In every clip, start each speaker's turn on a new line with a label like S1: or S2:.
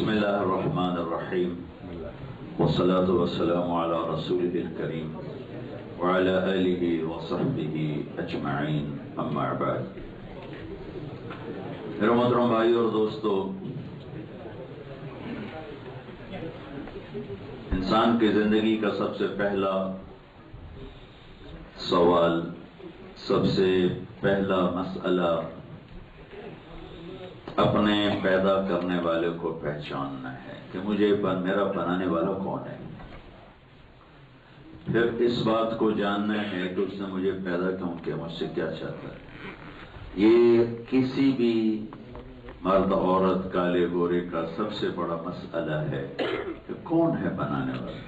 S1: بسم اللہ الرحمن الرحیم والصلاة والسلام علی رسولہ الکریم وعلی آلہ وصحبہ اجمعین اما بعد۔ میرے محترم بھائی اور دوستو، انسان کی زندگی کا سب سے پہلا سوال، سب سے پہلا مسئلہ اپنے پیدا کرنے والے کو پہچاننا ہے کہ میرا بنانے والا کون ہے۔ پھر اس بات کو جاننا ہے کہ اس نے مجھے پیدا کیوں کیا، مجھ سے کیا چاہتا ہے۔ یہ کسی بھی مرد عورت کالے گورے کا سب سے بڑا مسئلہ ہے کہ کون ہے بنانے والا۔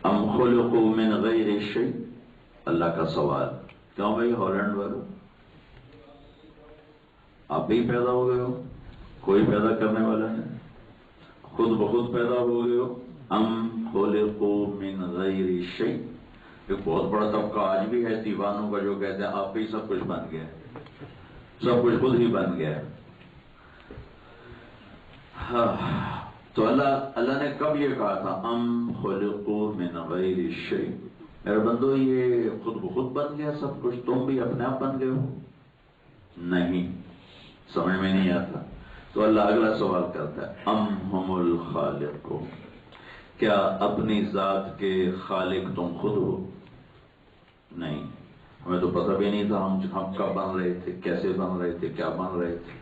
S1: ام خلقوا من غیر شیء، اللہ کا سوال۔ کیوں بھائی ہالینڈ والوں، آپ ہی پیدا ہو گئے ہو، کوئی پیدا کرنے والا نہیں، خود بخود پیدا ہو گئے ہو۔ ام خلقوا من غیر شیء، ایک بہت بڑا طبقہ آج بھی ہے دیوانوں کا جو کہتے ہیں آپ ہی سب کچھ بن گیا، سب کچھ خود ہی بن گیا۔ تو اللہ نے کب یہ کہا تھا ام خلقوا من غیر شیء، میرے بندو یہ خود بخود بن گیا سب کچھ، تم بھی اپنے آپ بن گئے ہو؟ نہیں، سمجھ میں نہیں آتا۔ تو اللہ اگلا سوال کرتا ہے ام ہم الخالقون، کیا اپنی ذات کے خالق تم خود ہو؟ نہیں، ہمیں تو پتہ بھی نہیں تھا ہم کب بن رہے تھے، کیسے بن رہے تھے، کیا بن رہے تھے۔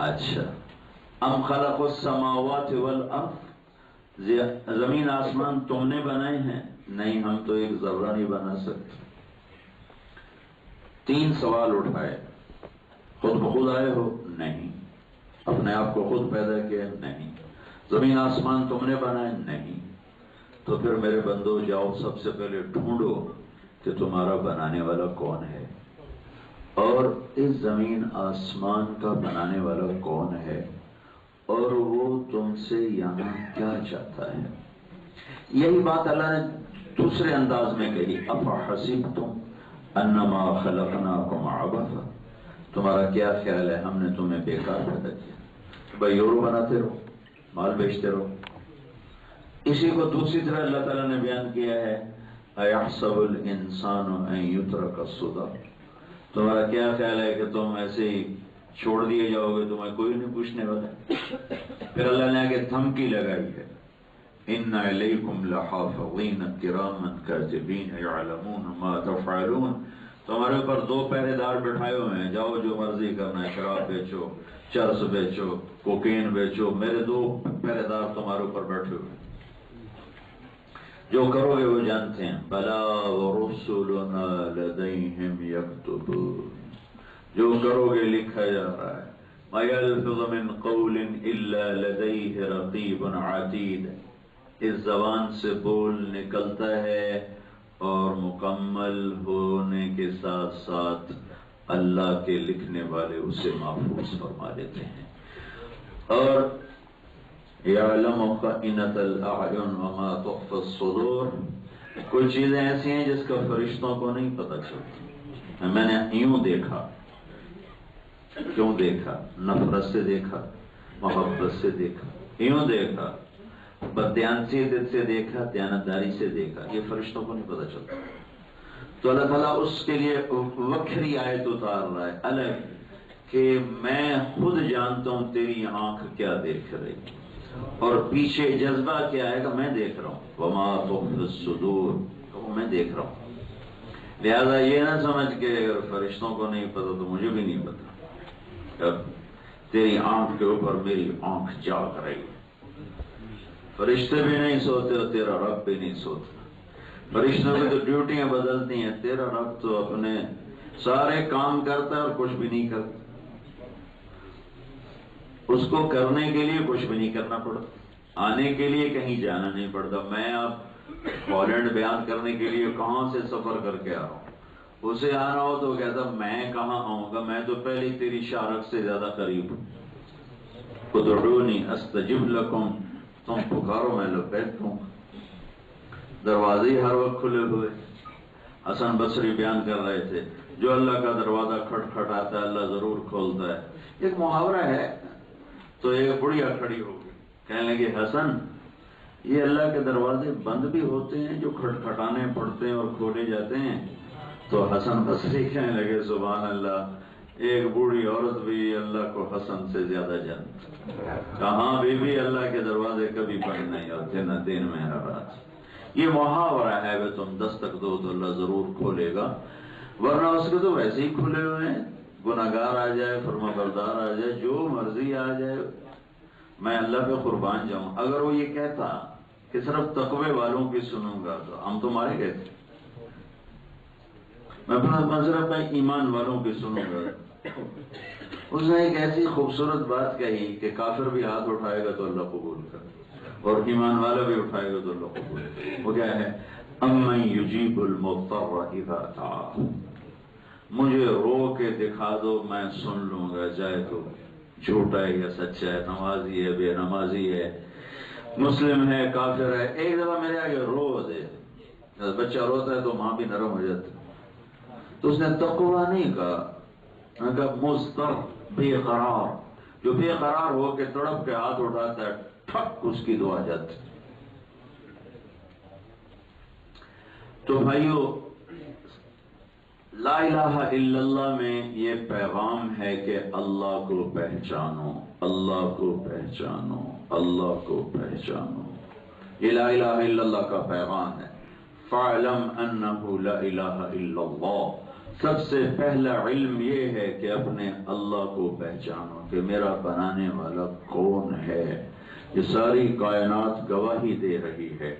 S1: اچھا، ام خلق السماوات والارض، زمین آسمان تم نے بنائے ہیں؟ نہیں، ہم تو ایک ذرہ نہیں بنا سکتے۔ تین سوال اٹھائے۔ خود بخود آئے ہو؟ نہیں۔ اپنے آپ کو خود پیدا کیا؟ نہیں۔ زمین آسمان تم نے بنائے؟ نہیں۔ تو پھر میرے بندو جاؤ سب سے پہلے ڈھونڈو کہ تمہارا بنانے والا کون ہے، اور اس زمین آسمان کا بنانے والا کون ہے، اور وہ تم سے یہاں کیا چاہتا ہے۔ یہی بات اللہ نے دوسرے انداز میں کہی، افحسبتم انما خلقناکم عبثا، تمہارا کیا خیال ہے ہم نے تمہیں بیکار پیدا کیا، بھائی یورو بناتے رہو، مال بیچتے رہو۔ اسی کو دوسری طرح اللہ تعالیٰ نے بیان کیا ہے ایحسب الانسان ان یترک سدی، تمہارا کیا خیال ہے کہ تم ایسے ہی چھوڑ دیے جاؤ گے، تمہیں کوئی نہیں پوچھنے والا۔ پھر اللہ نے آگے دھمکی لگائی ہے ان علیکم لحافظین کراما کاتبین یعلمون ما تفعلون، تمہارے اوپر دو پہرے دار بٹھائے ہوئے ہیں، جاؤ جو مرضی کرنا ہے، شراب بیچو، چرس بیچو، کوکین بیچو، میرے دو پہرے دار تمہارے اوپر بیٹھے ہوئے ہیں، جو کرو گے وہ جانتے ہیں۔ بلا ورسلنا لدیہم یکتبون، جو کرو گے لکھا جا رہا ہے۔ ما یلفظ من قول الا لدیہ رقیب عتید، اس زبان سے بول نکلتا ہے اور مکمل ہونے کے ساتھ ساتھ اللہ کے لکھنے والے اسے محفوظ فرما دیتے ہیں۔ اور یعلم خائنۃ الاعین وما تخفی الصدور، کچھ چیزیں ایسی ہیں جس کا فرشتوں کو نہیں پتہ چلتی۔ میں نے یوں دیکھا، کیوں دیکھا؟ نفرت سے دیکھا، محبت سے دیکھا، یوں دیکھا، بددیانتی سے دیکھا، دیانتداری سے دیکھا، یہ فرشتوں کو نہیں پتہ چلتا۔ تو اللہ تعالیٰ اس کے لیے وکھری آیت اتار رہا ہے الگ کہ میں خود جانتا ہوں تیری آنکھ کیا دیکھ رہی، اور پیچھے جذبہ کیا ہے کہ میں دیکھ رہا ہوں، وما تخفی الصدور، وہ میں دیکھ رہا ہوں۔ لہذا یہ نہ سمجھ کہ اگر فرشتوں کو نہیں پتا تو مجھے بھی نہیں پتا، تیری آنکھ کے اوپر میری آنکھ جاگ رہی ہے۔ فرشتے بھی نہیں سوتے اور تیرا رب بھی نہیں سوتا، فرشتوں کی تو ڈیوٹیاں بدلتی ہیں، تیرا رب تو اپنے سارے کام کرتا ہے اور کچھ بھی نہیں کرتا، اس کو کرنے کے لیے کچھ بھی نہیں کرنا پڑتا، آنے کے لیے کہیں جانا نہیں پڑتا۔ میں اب ہالینڈ بیان کرنے کے لیے کہاں سے سفر کر کے آ رہا ہوں، اسے آنا ہو تو کہتا میں کہاں آؤں گا، میں تو پہلے تیری شارک سے زیادہ قریب ہوں۔ ادعونی استجب لکم، تم پکارو میں لبیک ہوں۔ دروازے ہر وقت کھلے ہوئے۔ حسن بصری بیان کر رہے تھے جو اللہ کا دروازہ کھٹکھٹاتا ہے اللہ ضرور کھولتا ہے. ایک محاورہ ہے. تو ایک بڑھیا کھڑی ہو گئی، کہنے لگی حسن یہ اللہ کے دروازے بند بھی ہوتے ہیں جو کھٹکھٹانے پڑتے ہیں اور کھولے جاتے ہیں؟ تو حسن بصری کہنے لگے سبحان اللہ، ایک بوڑھی عورت بھی اللہ کو حسن سے زیادہ جانتی. کہاں بھی اللہ کے دروازے کبھی بند نہیں ہوتے، نہ دن میں نہ رات. یہ محاورہ ہے وہ تم دستک دو تو اللہ ضرور کھولے گا، ورنہ اس کے تو ویسے ہی کھلے ہوئے ہیں. گناہگار آ جائے، فرما بردار آ جائے، جو مرضی آ جائے، میں اللہ پہ قربان جاؤں. اگر وہ یہ کہتا کہ صرف تقوی والوں کی سنوں گا تو ہم تو مارے گئے تھے. میں صرف میں ایمان والوں کی سنوں گا. اس نے ایک ایسی خوبصورت بات کہی کہ کافر بھی ہاتھ اٹھائے گا تو اللہ قبول کر، اور ایمان والا بھی اٹھائے گا تو اللہ قبول کر. وہ کیا ہے؟ امن یجیب المضطر اذا دعاہ. مجھے رو کے دکھا دو، میں سن لوں گا، چاہے تو جھوٹا ہے یا سچا ہے، نمازی ہے بے نمازی ہے، مسلم ہے کافر ہے. ایک دفعہ میرے آگے رو دے. بچہ روتا ہے تو ماں بھی نرم ہو جاتی. تو اس نے تقوی نہیں کہا، مضطر بے قرار، جو بے قرار ہو کے تڑپ کے ہاتھ اٹھاتا ہے ٹھک اس کی دعا جاتی. تو بھائیو، لا الہ الا اللہ میں یہ پیغام ہے کہ اللہ کو پہچانو، اللہ کو پہچانو، اللہ کو پہچانو. یہ لا الہ الا اللہ کا پیغام ہے. فَاعْلَمْ أَنَّهُ لَا إِلَهَ إِلَّا اللَّهُ. سب سے پہلا علم یہ ہے کہ اپنے اللہ کو پہچانو کہ میرا بنانے والا کون ہے. یہ ساری کائنات گواہی دے رہی ہے.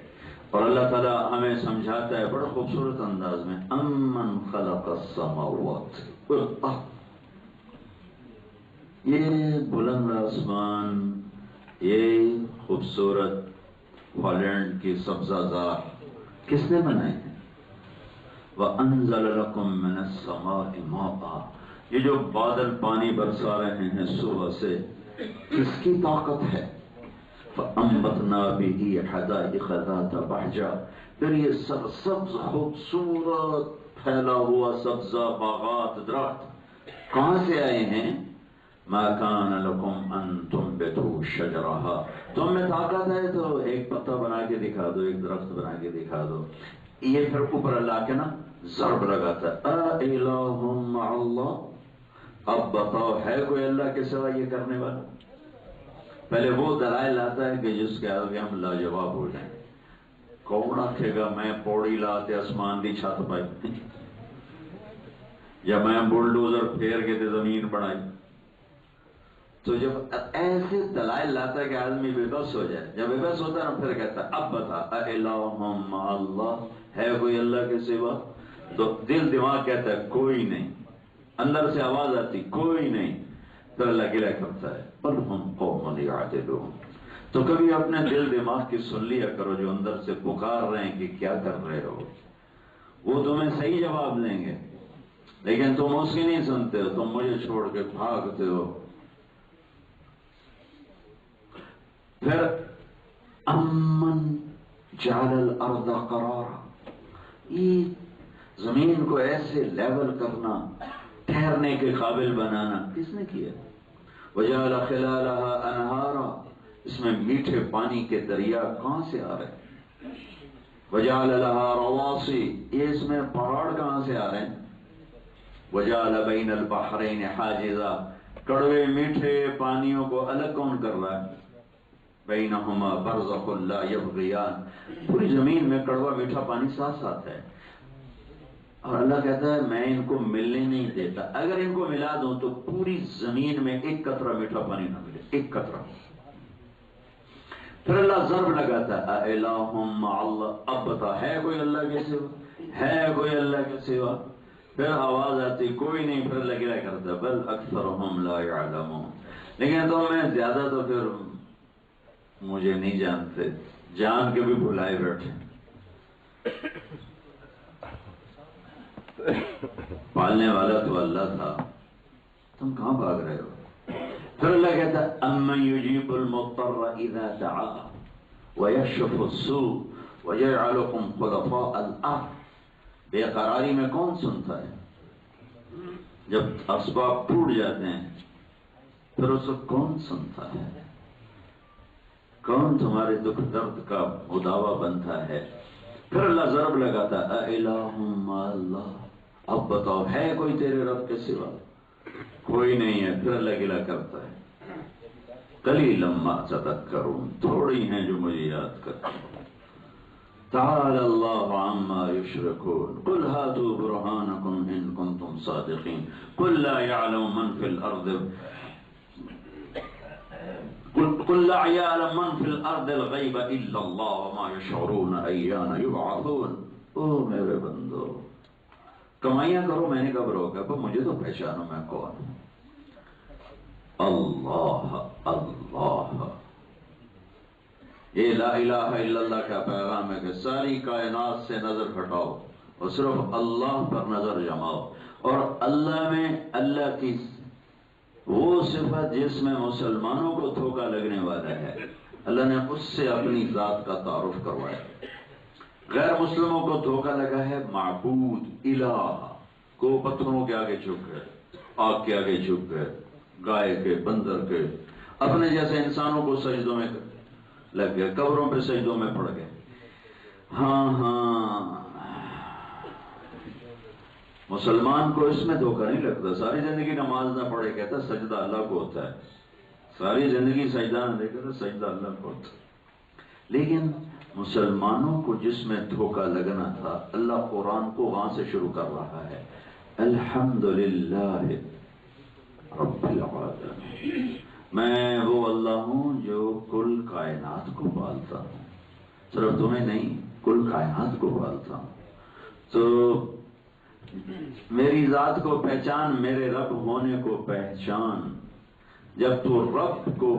S1: اور اللہ تعالیٰ ہمیں سمجھاتا ہے بڑا خوبصورت انداز میں، امن خلق السماوات. یہ بلند آسمان، یہ خوبصورت ہالینڈ کی سبزہ زار کس نے بنائے ہیں؟ وَأَنزَلَ لَكُم مِّنَ السَّمَاءِ مَاءً. یہ جو بادل پانی برسا رہے ہیں صبح سے، کس کی طاقت ہے؟ فَأَنبَتْنَا بِهِ حَدَائِقَ ذَاتَ بَهْجَةٍ. پھر یہ سرسبز خوبصورت پھیلا ہوا سبزہ باغات درخت کہاں سے آئے ہیں؟ مَا كَانَ لَكُمْ أَن تُنبِتُوا شَجَرَهَا. تم میں طاقت ہے تو ایک پتا بنا کے دکھا دو، ایک درخت بنا کے دکھا دو. یہ پھر اوپر اللہ کے نا ضرب لگاتا ہے، اَإِلَٰهٌ مَّعَ اللَّهِ. اب بتاؤ ہے کوئی اللہ کے سوا یہ کرنے والا؟ پہلے وہ دلائل لاتا ہے کہ جس کے آگے ہم لاجواب ہو جائیں. کون آکھے گا میں پوڑی لاتے آسمان دی چھت پائی، یا میں بلڈوزر پھیر کے تے زمین بنائی. تو جب ایسے دلائل لاتا ہے کہ آدمی بے بس ہو جائے، جب بے بس ہوتا ہے نا پھر کہتا ہے اب بتا اَإِلَٰهٌ مَّعَ اللَّهِ. ہے کوئی اللہ کے سوا؟ تو دل دماغ کہتا ہے کوئی نہیں، اندر سے آواز آتی کوئی نہیں. تو اللہ گلہ کرتا ہے بل ہم قوم یعدلون. تو کبھی اپنے دل دماغ کی سن لیا کرو جو اندر سے پکار رہے ہیں کہ کیا کر رہے ہو. وہ تمہیں صحیح جواب دیں گے، لیکن تم اس کی نہیں سنتے ہو، تم مجھے چھوڑ کے بھاگتے ہو. پھر امن جعل الارض قرارا. یہ زمین کو ایسے لیول کرنا، ٹھہرنے کے قابل بنانا کس نے کیا؟ وجعل خلالها انہارا. اس میں میٹھے پانی کے دریا کہاں سے آ رہے ہیں؟ وجعل لها رواسی. یہ اس میں پہاڑ کہاں سے آ رہے ہیں؟ وجعل بین البحرین حاجزا. کڑوے میٹھے پانیوں کو الگ کون کر رہا ہے؟ بینہما برزخ لا یبغیان. پوری زمین میں کڑوا میٹھا پانی ساتھ ساتھ ہے، اور اللہ کہتا ہے میں ان کو ملنے نہیں دیتا. اگر ان کو ملا دوں تو پوری زمین میں ایک قطرہ میٹھا پانی نہ ملے، ایک قطرہ. پھر اللہ ضرب لگاتا ہے اَإِلَٰهٌ مَّعَ اللَّهِ. اب بتا ہے کوئی اللہ کے سوا؟ ہے کوئی اللہ کے سوا؟ پھر آواز آتی کوئی نہیں. پھر اللہ گلہ کرتا بل اکثرهم لا يعلمون. لیکن تو میں زیادہ تو پھر مجھے نہیں جانتے، جان کے بھی بھلائے بیٹھے. پالنے والا تو اللہ تھا، تم کہاں بھاگ رہے ہو؟ پھر اللہ کہتا ہے امن یجیب المضطر اذا دعاہ ویکشف السوء ویجعلکم خلفاء الارض. بے قراری میں کون سنتا ہے؟ جب اسباب ٹوٹ جاتے ہیں پھر اس کو کون سنتا ہے؟ کون تمہارے دکھ درد کا مداوا بنتا ہے؟ پھر اللہ ضرب لگاتا اِلَٰهٌ مَّعَ اللَّهِ، اب بتاؤ ہے کوئی تیرے رب کے سوا؟ کوئی نہیں ہے۔ پھر اللہ گلہ کرتا ہے قَلِيلًا مَّا تَذَكَّرُونَ، تھوڑی ہیں جو مجھے یاد کرتے ہیں۔ تعالی اللہ عما یشرکون قل ہاتوا برہانکم ان کنتم صادقین قل لا یعلم من فی الارض قل لا یعلم من فی الارض الغیب الا اللہ وما یشعرون ایان یبعثون۔ او میرے بندو، کمائیاں کرو، میں نے کب روکا؟ پر مجھے تو پہچانو میں کون ہوں۔ اللہ اللہ، یہ لا الہ الا اللہ کا پیغام ہے کہ ساری کائنات سے نظر ہٹاؤ اور صرف اللہ پر نظر جماؤ، اور اللہ میں اللہ کی وہ صفت جس میں مسلمانوں کو دھوکہ لگنے والا ہے، اللہ نے اس سے اپنی ذات کا تعارف کروایا۔ غیر مسلموں کو دھوکہ لگا ہے معبود الہ کو پتھروں کے آگے جھک گئے، آگ کے آگے جھک گئے، گائے کے، بندر کے، اپنے جیسے انسانوں کو سجدوں میں لگ گئے، قبروں پہ سجدوں میں پڑ گئے۔ ہاں مسلمان کو اس میں دھوکہ نہیں لگتا، ساری زندگی نماز نہ پڑھے کہتا سجدہ اللہ کو ہوتا ہے، ساری زندگی سجدہ نہ دے کہتا سجدہ اللہ کو ہوتا ہے۔ لیکن مسلمانوں کو جس میں دھوکہ لگنا تھا، اللہ قرآن کو وہاں سے شروع کر رہا ہے، الحمدللہ رب العالمین، میں وہ اللہ ہوں جو کل کائنات کو پالتا ہوں، صرف تمہیں نہیں کل کائنات کو پالتا ہوں۔ تو میری ذات کو پہچان، میرے رب ہونے کو پہچان۔ جب تو رب کو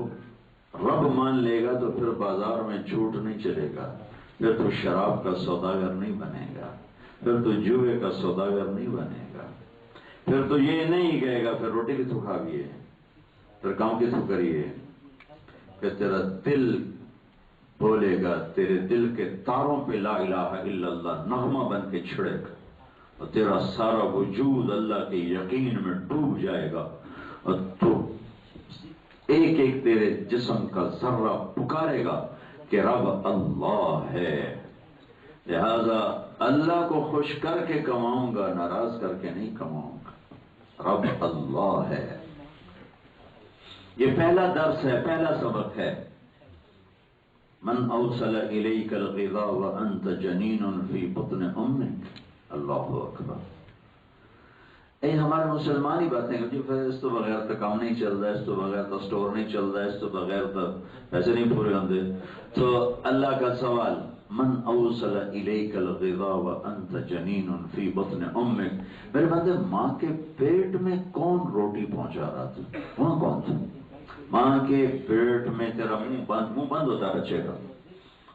S1: رب مان لے گا تو پھر بازار میں جھوٹ نہیں چلے گا، پھر تو شراب کا سوداگر نہیں بنے گا، پھر تو جوئے کا سوداگر نہیں بنے گا، پھر تو یہ نہیں کہے گا پھر روٹی بھی تو کھاویے، پھر کام کی تو کریے، کہ تیرا دل بولے گا، تیرے دل کے تاروں پہ لا الہ الا اللہ نغمہ بن کے چھڑے گا، اور تیرا سارا وجود اللہ کے یقین میں ڈوب جائے گا، اور تو ایک ایک تیرے جسم کا ذرہ پکارے گا کہ رب اللہ ہے۔ لہذا اللہ کو خوش کر کے کماؤں گا، ناراض کر کے نہیں کماؤں گا، رب اللہ ہے۔ یہ پہلا درس ہے، پہلا سبق ہے۔ من اوصل الیک الغذاء وانت جنین فی بطن امک، اللہ اکبر۔ ہمارے مسلمان ہی باتیں کہ اس تو بغیر تو کام نہیں چل رہا ہے، اس تو بغیر تو سٹور نہیں چل رہا ہے، اس تو بغیر تو پیسے نہیں پورے ہوتے۔ تو اللہ کا سوال، من اوصل الیک الغذاء وانت جنین فی بطن امک، میرے بندے ماں کے پیٹ میں کون روٹی پہنچا رہا تھا؟ وہاں کون تھا؟ ماں کے پیٹ میں تیرا منہ بند ہوتا ہے بچے کا،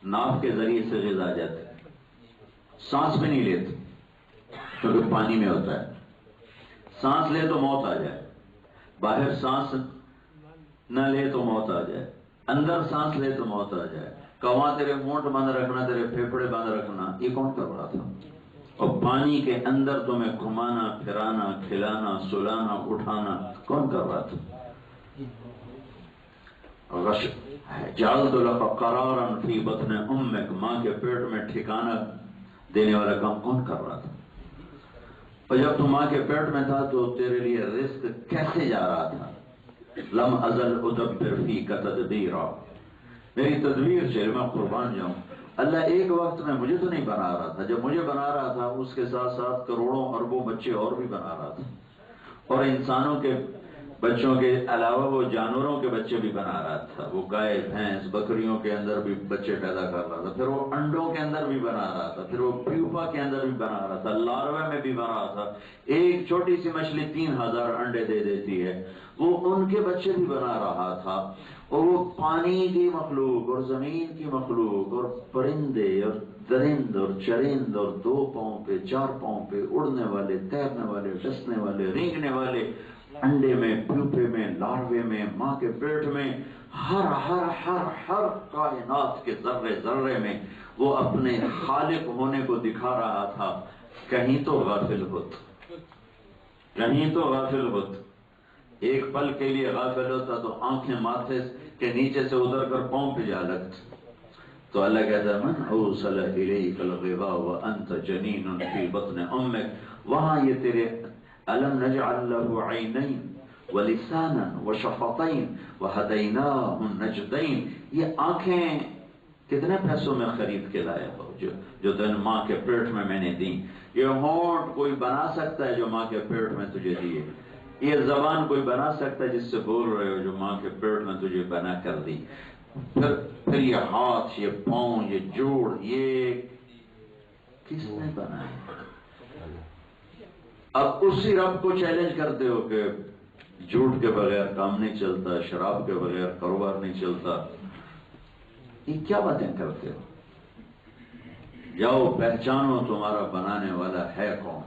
S1: ناف کے ذریعے سے غذا جاتی، سانس بھی نہیں لیتے کیونکہ پانی میں ہوتا ہے، سانس لے تو موت آ جائے، باہر سانس نہ لے تو موت آ جائے، اندر سانس لے تو موت آ جائے، کہاں تیرے مونٹ بند رکھنا، تیرے پھیپھڑے بند رکھنا، یہ کون کر رہا تھا؟ اور پانی کے اندر تمہیں گھمانا پھرانا کھلانا سلانا اٹھانا کون کر رہا تھا؟ جعلت لك قرارا فی بطن امک، ماں کے پیٹ میں ٹھکانہ دینے والا کام کون کر رہا تھا؟ اور جب تو ماں کے پیٹ میں تھا تو تیرے لیے رزق کیسے جا رہا تھا؟ لم ازل ادبر فیک تدبیرا، میری تدبیر چلے، میں قربان جاؤں۔ اللہ ایک وقت میں مجھے تو نہیں بنا رہا تھا، جب مجھے بنا رہا تھا اس کے ساتھ ساتھ کروڑوں اربوں بچے اور بھی بنا رہا تھا، اور انسانوں کے بچوں کے علاوہ وہ جانوروں کے بچے بھی بنا رہا تھا، وہ گائے بھینس بکریوں کے اندر بھی بچے پیدا کر رہا تھا، پھر وہ انڈوں کے اندر بھی بنا رہا تھا، پھر وہ پیوپا کے اندر بھی بنا رہا تھا، لاروے میں بھی بنا رہا تھا۔ ایک چھوٹی سی مچھلی 3000 انڈے دے دیتی ہے، وہ ان کے بچے بھی بنا رہا تھا، اور وہ پانی کی مخلوق اور زمین کی مخلوق اور پرندے اور درند اور چرند اور 2 پاؤں پہ 4 پاؤں پہ اڑنے والے تیرنے والے ڈسنے والے رینگنے والے، انڈے میں پیوپے میں لاروے میں ماں کے پیٹ میں، ہر ہر ہر ہر کائنات کے ذرے ذرے میں وہ اپنے خالق ہونے کو دکھا رہا تھا، کہیں تو غافل ہوتا، کہیں تو غافل ہوتا، ایک پل کے لیے غافل ہوتا تو آنکھیں ماتھے کے نیچے سے ادھر کر پاؤں پہ جا لگتا. تو اللہ کہتا ہے من اوصل الیک الغباء وانت جنین فی بطن امک، وہاں یہ تیرے الم نجعل له عینین ولسانا وشفتین وہدیناہ النجدین، یہ آنکھیں کتنے پیسوں میں خرید کے لائے ہو جو تین ماں کے پیٹ میں میں نے دی. یہ ہونٹ کوئی بنا سکتا ہے جو ماں کے پیٹ میں تجھے دیے، یہ زبان کوئی بنا سکتا ہے جس سے بول رہے ہو جو ماں کے پیٹ میں تجھے بنا کر دی. پھر یہ ہاتھ، یہ پاؤں، یہ جوڑ، یہ کس نے بنایا؟ اب اسی رب کو چیلنج کرتے ہو کہ جھوٹ کے بغیر کام نہیں چلتا، شراب کے بغیر کاروبار نہیں چلتا. یہ کیا باتیں کرتے ہو؟ جاؤ پہچانو تمہارا بنانے والا ہے کون.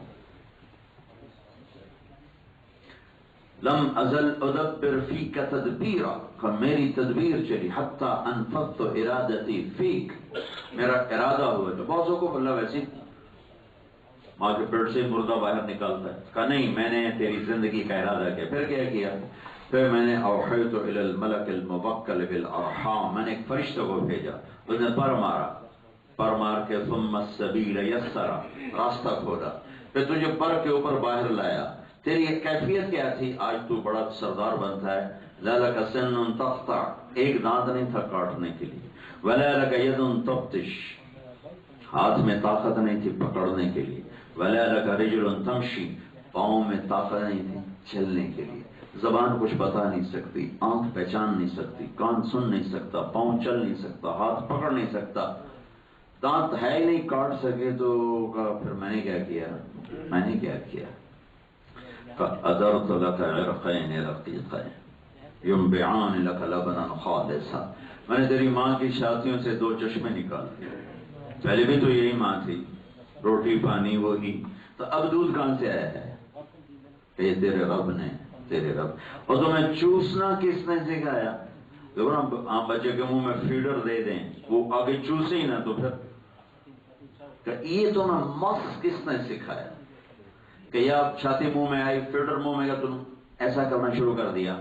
S1: لم ازل ادبر فیک تدبیرا، کہ میری تدبیر چلی حتی انفضت ارادتی فیک، میرا ارادہ ہوا. تو بہتوں کو اللہ ویسے ماں کے پیٹ سے مردہ باہر نکالتا ہے، کہا نہیں میں نے تیری زندگی کا ارادہ کیا. پھر کیا کیا؟ پھر میں نے اوحیت الی الملک الموکل بالارحام، میں نے ایک فرشتہ کو بھیجا، اس نے پر مارا، پر مار کے ثم السبیل یسرا، راستہ کھولا، پھر تجھے پر کے اوپر باہر لایا. تیری کیفیت کیا تھی؟ آج تو بڑا سردار بنتا ہے. لَلَكَ سِنٌّ تَقْطَعُ، ایک دانت نہیں تھا کاٹنے کے لیے. وَلَلَكَ يَدٌ تَبْطِشُ، ہاتھ میں طاقت نہیں تھی پکڑنے کے لیے. وَلَلَكَ رِجْلٌ تَمْشِي، پاؤں میں طاقت نہیں تھی چلنے کے لیے. زبان کچھ بتا نہیں سکتی، آنکھ پہچان نہیں سکتی، کان سن نہیں سکتا، پاؤں چل نہیں سکتا، ہاتھ پکڑ نہیں سکتا، دانت ہے ہی نہیں کاٹ سکے. تو پھر میں نے کیا کیا؟ میں نے کیا کیا؟ فَأَدَرْتُ لَكَ عِرْقَيْنِ رَقِيقَيْنِ يُنْبِعَانِ لَكَ لَبَنًا خَالِصًا، میں نے تیری ماں کی چھاتیوں سے دو چشمے نکال دیے. پہلے بھی تو یہی ماں تھی، روٹی پانی وہی، تو اب دودھ کہاں سے آیا ہے؟ کہ یہ تیرے رب نے، تیرے رب. اور تمہیں چوسنا کس نے سکھایا؟ دیکھو نا آپ بچے کے منہ میں فیڈر دے دیں، وہ آگے چوسے ہی نہ تو پھر کہ یہ تمہیں مس کس نے سکھایا؟ کہ یا چھاتی منہ میں آئی، فیڈر منہ میں گیا، تم ایسا کرنا شروع کر دیا.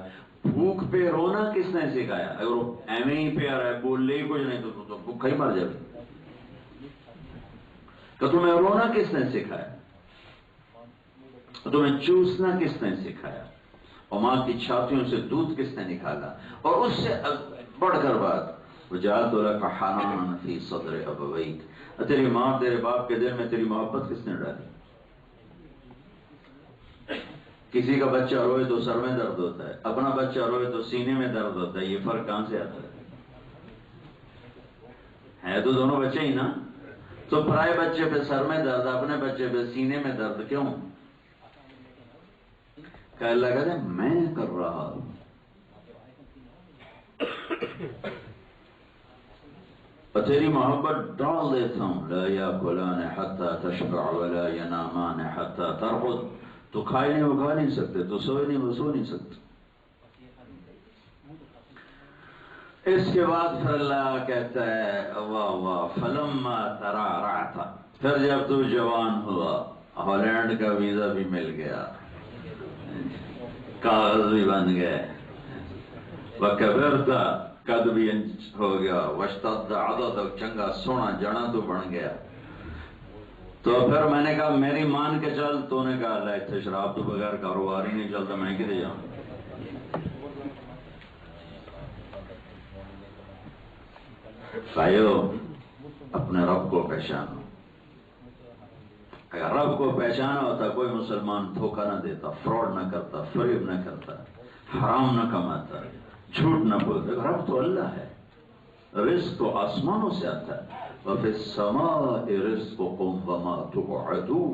S1: بھوک پہ رونا کس نے سکھایا؟ اگر وہ ایویں ہی پہ آ رہا ہے بول لے کچھ نہیں تو بھوکا ہی مر جائے. کہ تمہیں رونا کس نے سکھایا؟ تمہیں چوسنا کس نے سکھایا؟ اور ماں کی چھاتیوں سے دودھ کس نے نکالا؟ اور اس سے بڑھ کر بات وجعلت لك حنانا في صدر ابويك، تیری ماں تیرے باپ کے دل میں تیری محبت کس نے ڈالی؟ کسی کا بچہ روئے تو سر میں درد ہوتا ہے، اپنا بچہ روئے تو سینے میں درد ہوتا ہے. یہ فرق کہاں سے آتا ہے تو دونوں بچے ہی نا. تو پرائے بچے پہ سر میں درد، اپنے بچے پہ سینے میں درد کیوں؟ کہ اللہ کہتے ہیں میں کر رہا ہوں. اور تیری محبت ڈال دیتا ہوں. لا یاکلان حتی تشبع ولا ینامان حتی ترقد، تو کھائے نہیں وہ کھا نہیں سکتے، تو سوئے نہیں وہ سو نہیں سکتے. اس کے بعد پھر اللہ کہتا ہے واہ واہ فلما ترعرعت، پھر جب تو جوان ہوا، ہالینڈ کا ویزا بھی مل گیا، کاغذ بھی بن گئے، وکبرت قد بھی ہو گیا، واشتد عضدک چنگا سونا جنا تو بن گیا. تو پھر میں نے کہا میری مان کے چل. تو نے کہا اللہ اتنے شراب تو بغیر کاروبار ہی نہیں چلتا، میں کدھر جاؤں؟ بھائیو اپنے رب کو پہچانو. اگر رب کو پہچانا ہوتا کوئی مسلمان دھوکہ نہ دیتا، فراڈ نہ کرتا، فریب نہ کرتا، حرام نہ کماتا، جھوٹ نہ بولتا. رب تو اللہ ہے، رزق تو آسمانوں سے آتا ہے. وَفِي السَّمَاءِ رِزْقُكُمْ وَمَا تُوعَدُونَ.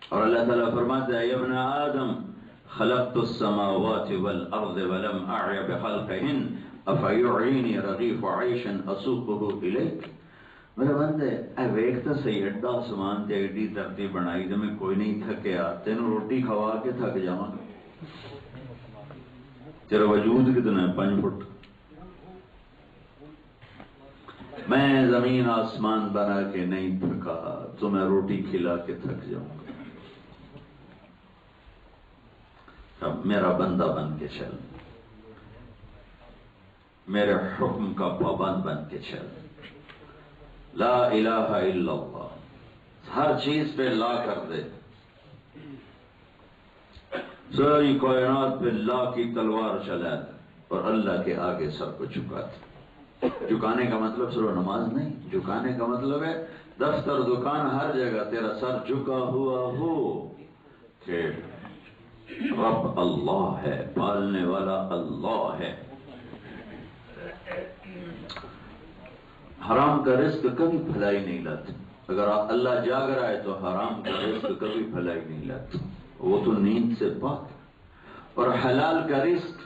S1: اور اللہ تعالیٰ فرماتا ہے ابن آدم خلقت السماوات والارض ولم اعی بخلقهن افیعینی رغیف عیش اسوقه الیک. میرے بندے اے ویکھ تے صحیح اڈا آسمان تے ایڈی دھرتی بنائی تے میں کوئی نہیں تھکیا، تینوں روٹی کھوا کے تھک جاواں. تیرا وجود کتنا ہے؟ 5 فٹ. میں زمین آسمان بنا کے نہیں تھکا، تو میں روٹی کھلا کے تھک جاؤں گا. اب میرا بندہ بن کے چل، میرے حکم کا پابند بن کے چل، لا الہ الا اللہ، ہر چیز پہ لا کر دے، ساری کائنات پہ لا کی تلوار چلا دے اور اللہ کے آگے سر کو جھکا دے۔ جھکانے کا مطلب صرف نماز نہیں، جھکانے کا مطلب ہے دفتر دکان ہر جگہ تیرا سر جھکا ہوا ہو کہ رب اللہ ہے، پالنے والا اللہ ہے۔ حرام کا رزق کبھی بھلائی نہیں لاتا، اگر اللہ جاگ رہا ہے تو حرام کا رزق کبھی بھلائی نہیں لاتا، وہ تو نیند سے پاک ہے۔ اور حلال کا رزق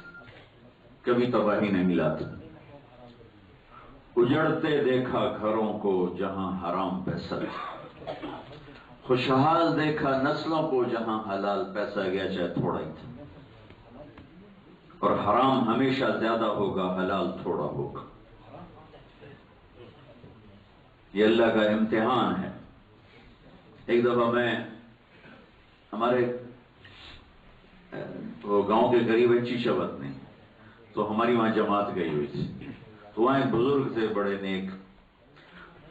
S1: کبھی تباہی نہیں لاتا۔ اجڑتے دیکھا گھروں کو جہاں حرام پیسہ گیا، خوشحال دیکھا نسلوں کو جہاں حلال پیسہ گیا چاہے تھوڑا ہی تھا۔ اور حرام ہمیشہ زیادہ ہوگا، حلال تھوڑا ہوگا۔ یہ اللہ کا امتحان ہے۔ ایک دفعہ میں ہمارے وہ گاؤں کے قریب ہے چیشاوت میں، تو ہماری وہاں جماعت گئی ہوئی تھی، تو وہاں ایک بزرگ تھے بڑے نیک،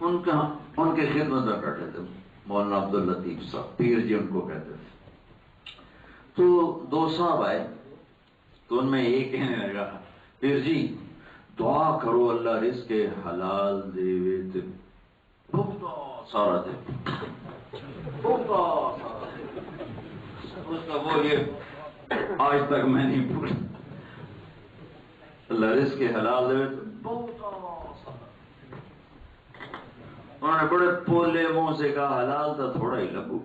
S1: ان کے خدمت میں بیٹھے تھے مولانا عبداللطیف صاحب، پیر جی ان کو کہتے تھے۔ تو دو صاحب آئے تو ان میں ایک کہنے لگا، پیر جی دعا کرو اللہ رزق حلال دے تے بہت سارا دے، بہت سارا دے۔ اس کا وہ یہ آج تک میں نہیں بھولا، اللہ رزق حلال دے تو بہت سارا۔ انہوں نے بڑے پولے منہ سے کہا حلال تو تھوڑا ہی لگو۔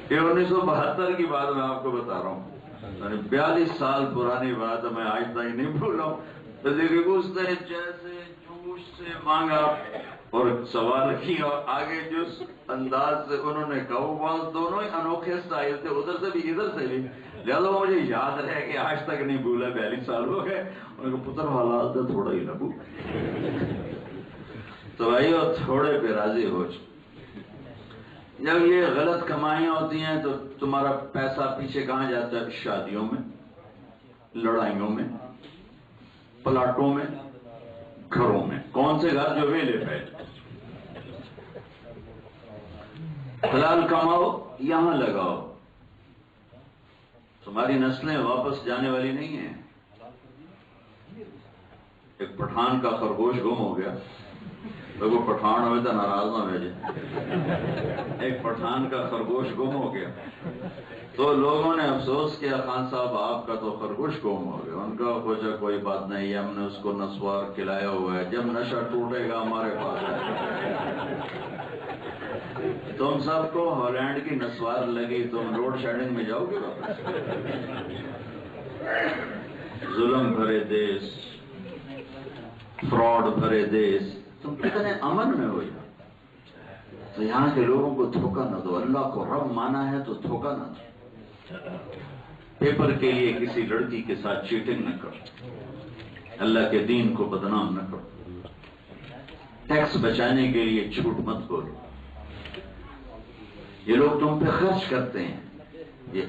S1: یہ 1972 کی بات میں آپ کو بتا رہا ہوں، 42 سال پرانی بات میں آج تک نہیں بھول رہا ہوں۔ اس نے جیسے جوش سے مانگا اور سوال کیا، آگے جس انداز سے انہوں نے کہا، وہ بات دونوں ہی انوکھے سٹائل تھے، ادھر سے بھی ادھر سے بھی، لہذا مجھے یاد رہے کہ آج تک نہیں بھولا، 42 سال ہو گئے۔ انہوں نے کہا پتر حالات تو تھوڑا ہی لگو۔ تو بھائیو تھوڑے پہ راضی ہو۔ جب یہ غلط کمائیاں ہوتی ہیں تو تمہارا پیسہ پیچھے کہاں جاتا ہے؟ شادیوں میں، لڑائیوں میں، پلاٹوں میں، گھروں میں۔ کون سے گھر جو ویلے پہ؟ حلال کماؤ، یہاں لگاؤ، تمہاری نسلیں واپس جانے والی نہیں ہیں۔ ایک پٹھان کا خرگوش گم ہو گیا، تو وہ پٹھان ہوئے تو ناراض نہ بھیجے، ایک پٹھان کا خرگوش گم ہو گیا تو لوگوں نے افسوس کیا، خان صاحب آپ کا تو خرگوش گم ہو گیا۔ ان کا پوچھا کوئی بات نہیں، ہم نے اس کو نسوار کھلایا ہوا ہے، جب نشہ ٹوٹے گا ہمارے پاس ہے۔ تم سب کو ہالینڈ کی نسوار لگی، تم روڈ شیڈنگ میں جاؤ گے واپس؟ ظلم بھرے دیس، فراڈ بھرے دیس، تم کتنے امن میں ہو جاؤ۔ تو یہاں کے لوگوں کو دھوکہ نہ دو، اللہ کو رب مانا ہے تو دھوکہ نہ دو۔ پیپر کے لیے کسی لڑکی کے ساتھ چیٹنگ نہ کرو، اللہ کے دین کو بدنام نہ کرو، ٹیکس بچانے کے لیے جھوٹ مت بولو۔ یہ لوگ تم پہ خرچ کرتے ہیں، یہ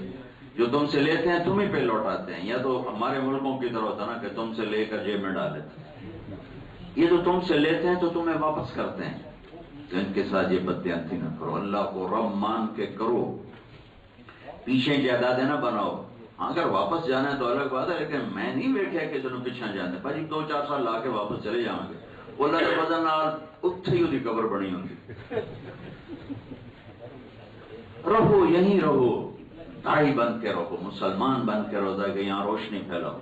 S1: جو تم سے لیتے ہیں تم ہی پہ لوٹاتے ہیں، یا تو ہمارے ملکوں کی طرح ہوتا نا کہ تم سے لے کر جیب میں ڈال لیتے ہیں، یہ تو تم سے لیتے ہیں تو تمہیں واپس کرتے ہیں۔ تو ان کے ساتھ یہ بددیانتی نہ کرو، اللہ کو رب مان کے کرو، پیچھے جائیدادیں نہ بناؤ۔ اگر واپس جانا ہے تو الگ بات ہے، لیکن میں نہیں دیکھا کہ تمہیں پیچھے جانا ہے، بھائی 2-4 سال لا کے واپس چلے جاؤں گے، اللہ کے بدن اتھے ہی قبر بنی ہوگی۔ رہو یہیں رہو، داعی بن کے رہو، مسلمان بن کے رہو تاکہ یہاں روشنی پھیلاؤ۔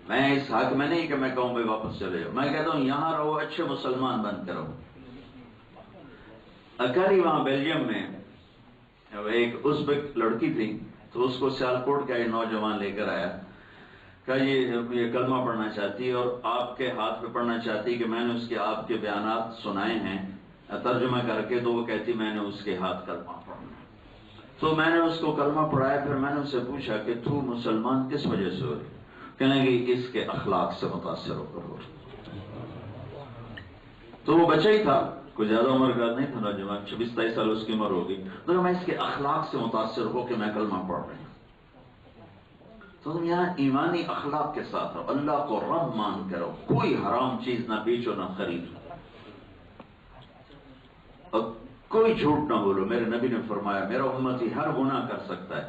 S1: میں اس حق میں نہیں کہ میں کہوں بھائی واپس چلے جاؤ، میں کہتا ہوں یہاں رہو، اچھے مسلمان بن کے رہو۔ اکاری وہاں بیلجیم میں ایک ازبک لڑکی تھی، تو اس کو سیالکوٹ کا ایک نوجوان لے کر آیا، کہ یہ کلمہ پڑھنا چاہتی ہے اور آپ کے ہاتھ پہ پڑھنا چاہتی کہ میں نے اس کے آپ کے بیانات سنائے ہیں ترجمہ کر کے، تو وہ کہتی میں نے اس کے ہاتھ کلمہ پڑھنا۔ تو میں نے اس کو کلمہ پڑھایا، پھر میں نے اس سے پوچھا کہ تو مسلمان کس وجہ سے ہو رہی؟ کہنے لگی اس کے اخلاق سے متاثر ہو کر ہو رہی۔ تو وہ بچہ ہی تھا، کوئی زیادہ عمر کا نہیں تھا نوجوان، 26-27 سال اس کی عمر ہوگی، تو میں اس کے اخلاق سے متاثر ہو کہ میں کلمہ پڑھ رہی ہوں۔ تو تم یہاں ایمانی اخلاق کے ساتھ رہو، اللہ کو رب مان کے رہو، کوئی حرام چیز نہ بیچو نہ خریدو، اور کوئی جھوٹ نہ بولو۔ میرے نبی نے فرمایا میرا امتی ہر گناہ کر سکتا ہے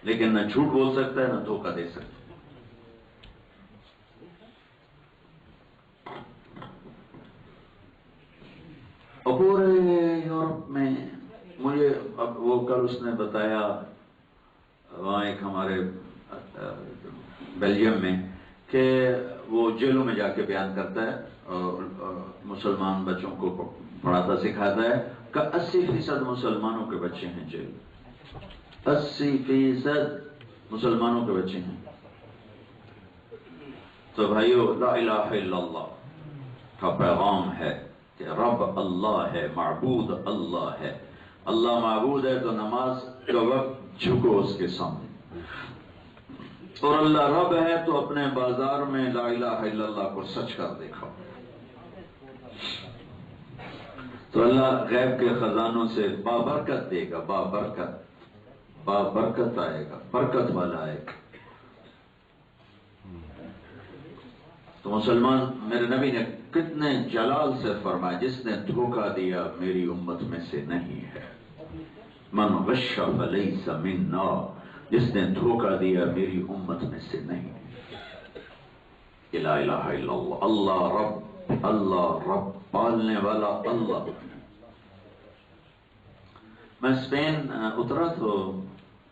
S1: لیکن نہ جھوٹ بول سکتا ہے نہ دھوکہ دے سکتا ہے۔ اور پورے یورپ میں مجھے اب وہ کل اس نے بتایا، وہاں ایک ہمارے بیلجیم میں، کہ وہ جیلوں میں جا کے بیان کرتا ہے اور مسلمان بچوں کو پڑھاتا سکھاتا ہے کہ 80% مسلمانوں کے بچے ہیں جیل، 80% مسلمانوں کے بچے ہیں۔ تو بھائیو، لا الہ الا اللہ کا پیغام ہے کہ رب اللہ ہے، معبود اللہ ہے۔ اللہ معبود ہے تو نماز کا وقت جھکو اس کے سامنے، اور اللہ رب ہے تو اپنے بازار میں لا الہ الا اللہ کو سچ کر دکھاؤ۔ تو اللہ غیب کے خزانوں سے بابرکت دے گا، بابرکت آئے گا، برکت والا آئے گا۔ تو مسلمان، میرے نبی نے کتنے جلال سے فرمایا، جس نے دھوکہ دیا میری امت میں سے نہیں ہے، من غش فلیس منا، جس نے دھوکہ دیا میری امت میں سے نہیں ہے۔ لا الہ الا اللہ، اللہ رب پالنے والا اللہ۔ میں اسپین اترا تو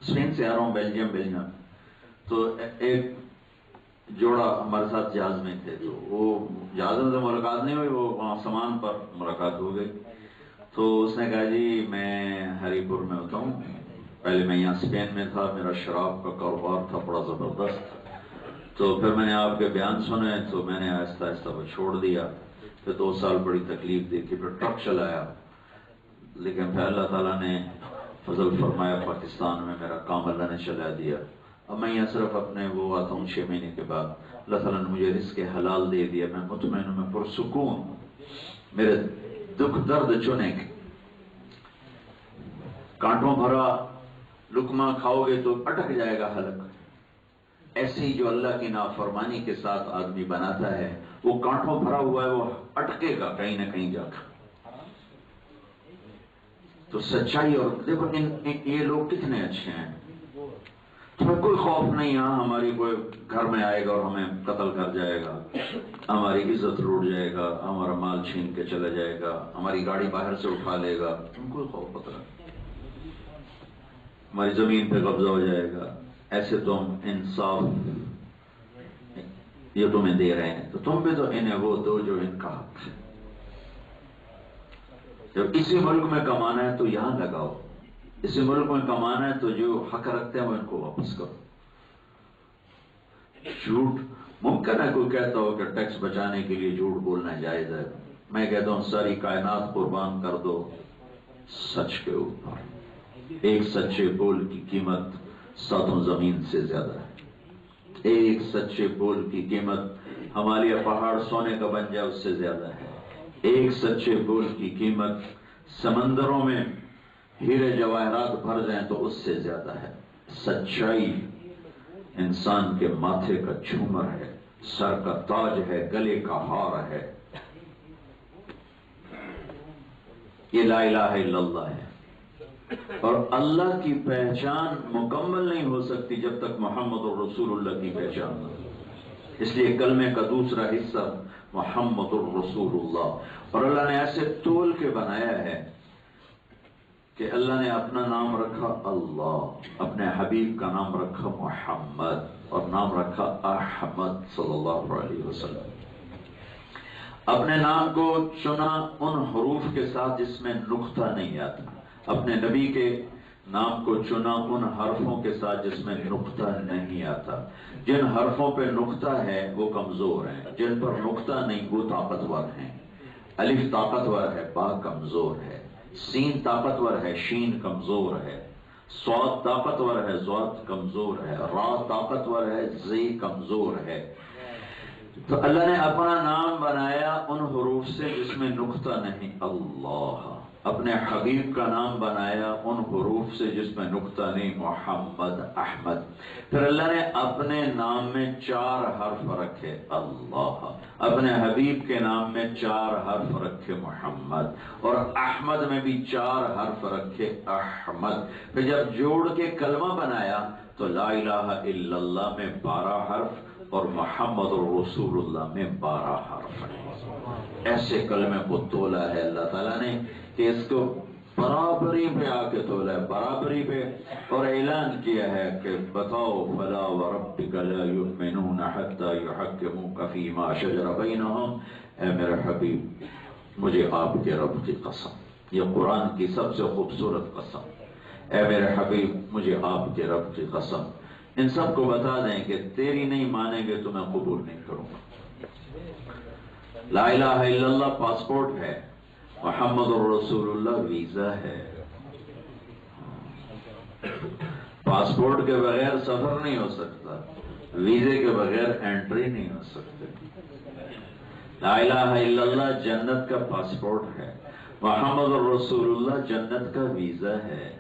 S1: اسپین سے آ رہا ہوں بیلجیم، تو ایک جوڑا ہمارے ساتھ جہاز میں تھے، تو وہ جہاز میں ملاقات نہیں ہوئی، وہ وہاں سامان پر ملاقات ہو گئی۔ تو اس نے کہا جی میں ہری پور میں ہوتا ہوں، پہلے میں یہاں اسپین میں تھا، میرا شراب کا کاروبار تھا بڑا زبردست، تو پھر میں نے آپ کے بیان سنے تو میں نے آہستہ آہستہ وہ چھوڑ دیا، پھر 2 سال بڑی تکلیف دیکھی، پھر ٹرک چلایا، لیکن پھر اللہ تعالیٰ نے فضل فرمایا، پاکستان میں میرا کام اللہ نے چلا دیا۔ اب میں یہاں صرف اپنے وہ آتا ہوں 6 مہینے کے بعد، اللہ تعالیٰ نے مجھے رزق حلال دے دیا، میں مطمئن ہوں، میں پرسکون ہوں، میرے دکھ درد چنے گے۔ کانٹوں بھرا لقمہ کھاؤ گے تو اٹک جائے گا حلق، ایسے ہی جو اللہ کی نافرمانی کے ساتھ آدمی بناتا ہے وہ کانٹوں بھرا ہوا ہے، وہ اٹکے گا کہیں نہ کہیں جا کر۔ تو سچائی، اور دیکھو یہ لوگ کتنے اچھے ہیں، تمہیں کوئی خوف نہیں یہاں ہماری کوئی گھر میں آئے گا اور ہمیں قتل کر جائے گا، ہماری عزت لوٹ جائے گا، ہمارا مال چھین کے چلا جائے گا، ہماری گاڑی باہر سے اٹھا لے گا، تم کوئی خوف پتہ نہیں، ہماری زمین پہ قبضہ ہو جائے گا۔ ایسے تم انصاف یہ تمہیں دے رہے ہیں، تو تم بھی تو انہیں وہ دو جو ان کا حق ہے۔ جب اسی ملک میں کمانا ہے تو یہاں لگاؤ، اسی ملک میں کمانا ہے تو جو حق رکھتے ہیں وہ ان کو واپس کرو۔ جھوٹ ممکن ہے کوئی کہتا ہو کہ ٹیکس بچانے کے لیے جھوٹ بولنا جائز ہے، میں کہتا ہوں ساری کائنات قربان کر دو سچ کے اوپر، ایک سچے بول کی قیمت 7 زمین سے زیادہ ہے، ایک سچے بول کی قیمت ہمالیہ پہاڑ سونے کا بن جائے اس سے زیادہ ہے، ایک سچے بول کی قیمت سمندروں میں ہیرے جواہرات بھر جائیں تو اس سے زیادہ ہے۔ سچائی انسان کے ماتھے کا جھومر ہے، سر کا تاج ہے، گلے کا ہار ہے۔ یہ لا الہ الا اللہ ہے، اور اللہ کی پہچان مکمل نہیں ہو سکتی جب تک محمد الرسول اللہ کی پہچان نہ ہو۔ اس لیے کلمے کا دوسرا حصہ محمد الرسول اللہ، اور اللہ نے ایسے تول کے بنایا ہے کہ اللہ نے اپنا نام رکھا اللہ، اپنے حبیب کا نام رکھا محمد، اور نام رکھا احمد صلی اللہ علیہ وسلم۔ اپنے نام کو چنا ان حروف کے ساتھ جس میں نقطہ نہیں آتا، اپنے نبی کے نام کو چنا ان حرفوں کے ساتھ جس میں نقطہ نہیں آتا۔ جن حرفوں پہ نقطہ ہے وہ کمزور ہیں، جن پر نقطہ نہیں وہ طاقتور ہیں۔ الف طاقتور ہے، با کمزور ہے، سین طاقتور ہے، شین کمزور ہے، صاد طاقتور ہے، ضاد کمزور ہے، را طاقتور ہے، زی کمزور ہے۔ تو اللہ نے اپنا نام بنایا ان حروف سے جس میں نقطہ نہیں، اللہ۔ اپنے حبیب کا نام بنایا ان حروف سے جس میں نقطہ نہیں، محمد، احمد۔ پھر اللہ نے اپنے نام میں 4 حرف رکھے، اللہ۔ اپنے حبیب کے نام میں 4 حرف رکھے، محمد۔ اور احمد میں بھی 4 حرف رکھے، احمد۔ پھر جب جوڑ کے کلمہ بنایا تو لا الہ الا اللہ میں 12 حرف اور محمد رسول اللہ میں 12 حرف ہیں۔ ایسے کلمے کو تولا ہے اللہ تعالیٰ نے کہ اس کو برابری پہ آ کے تولا ہے، برابری پہ، اور اعلان کیا ہے کہ بتاؤ فلا وربک لا یؤمنون حتی یحکموک فیما شجر بینہم۔ اے میرے حبیب، مجھے آپ کے رب کی قسم، یہ قرآن کی سب سے خوبصورت قسم، اے میرے حبیب مجھے آپ کے رب کی قسم، ان سب کو بتا دیں کہ تیری نہیں مانیں گے تو میں قبول نہیں کروں گا۔ لا الہ الا اللہ پاسپورٹ ہے، محمد رسول اللہ ویزا ہے۔ پاسپورٹ کے بغیر سفر نہیں ہو سکتا، ویزے کے بغیر انٹری نہیں ہو سکتے۔ لا الہ الا اللہ جنت کا پاسپورٹ ہے، محمد رسول اللہ جنت کا ویزا ہے۔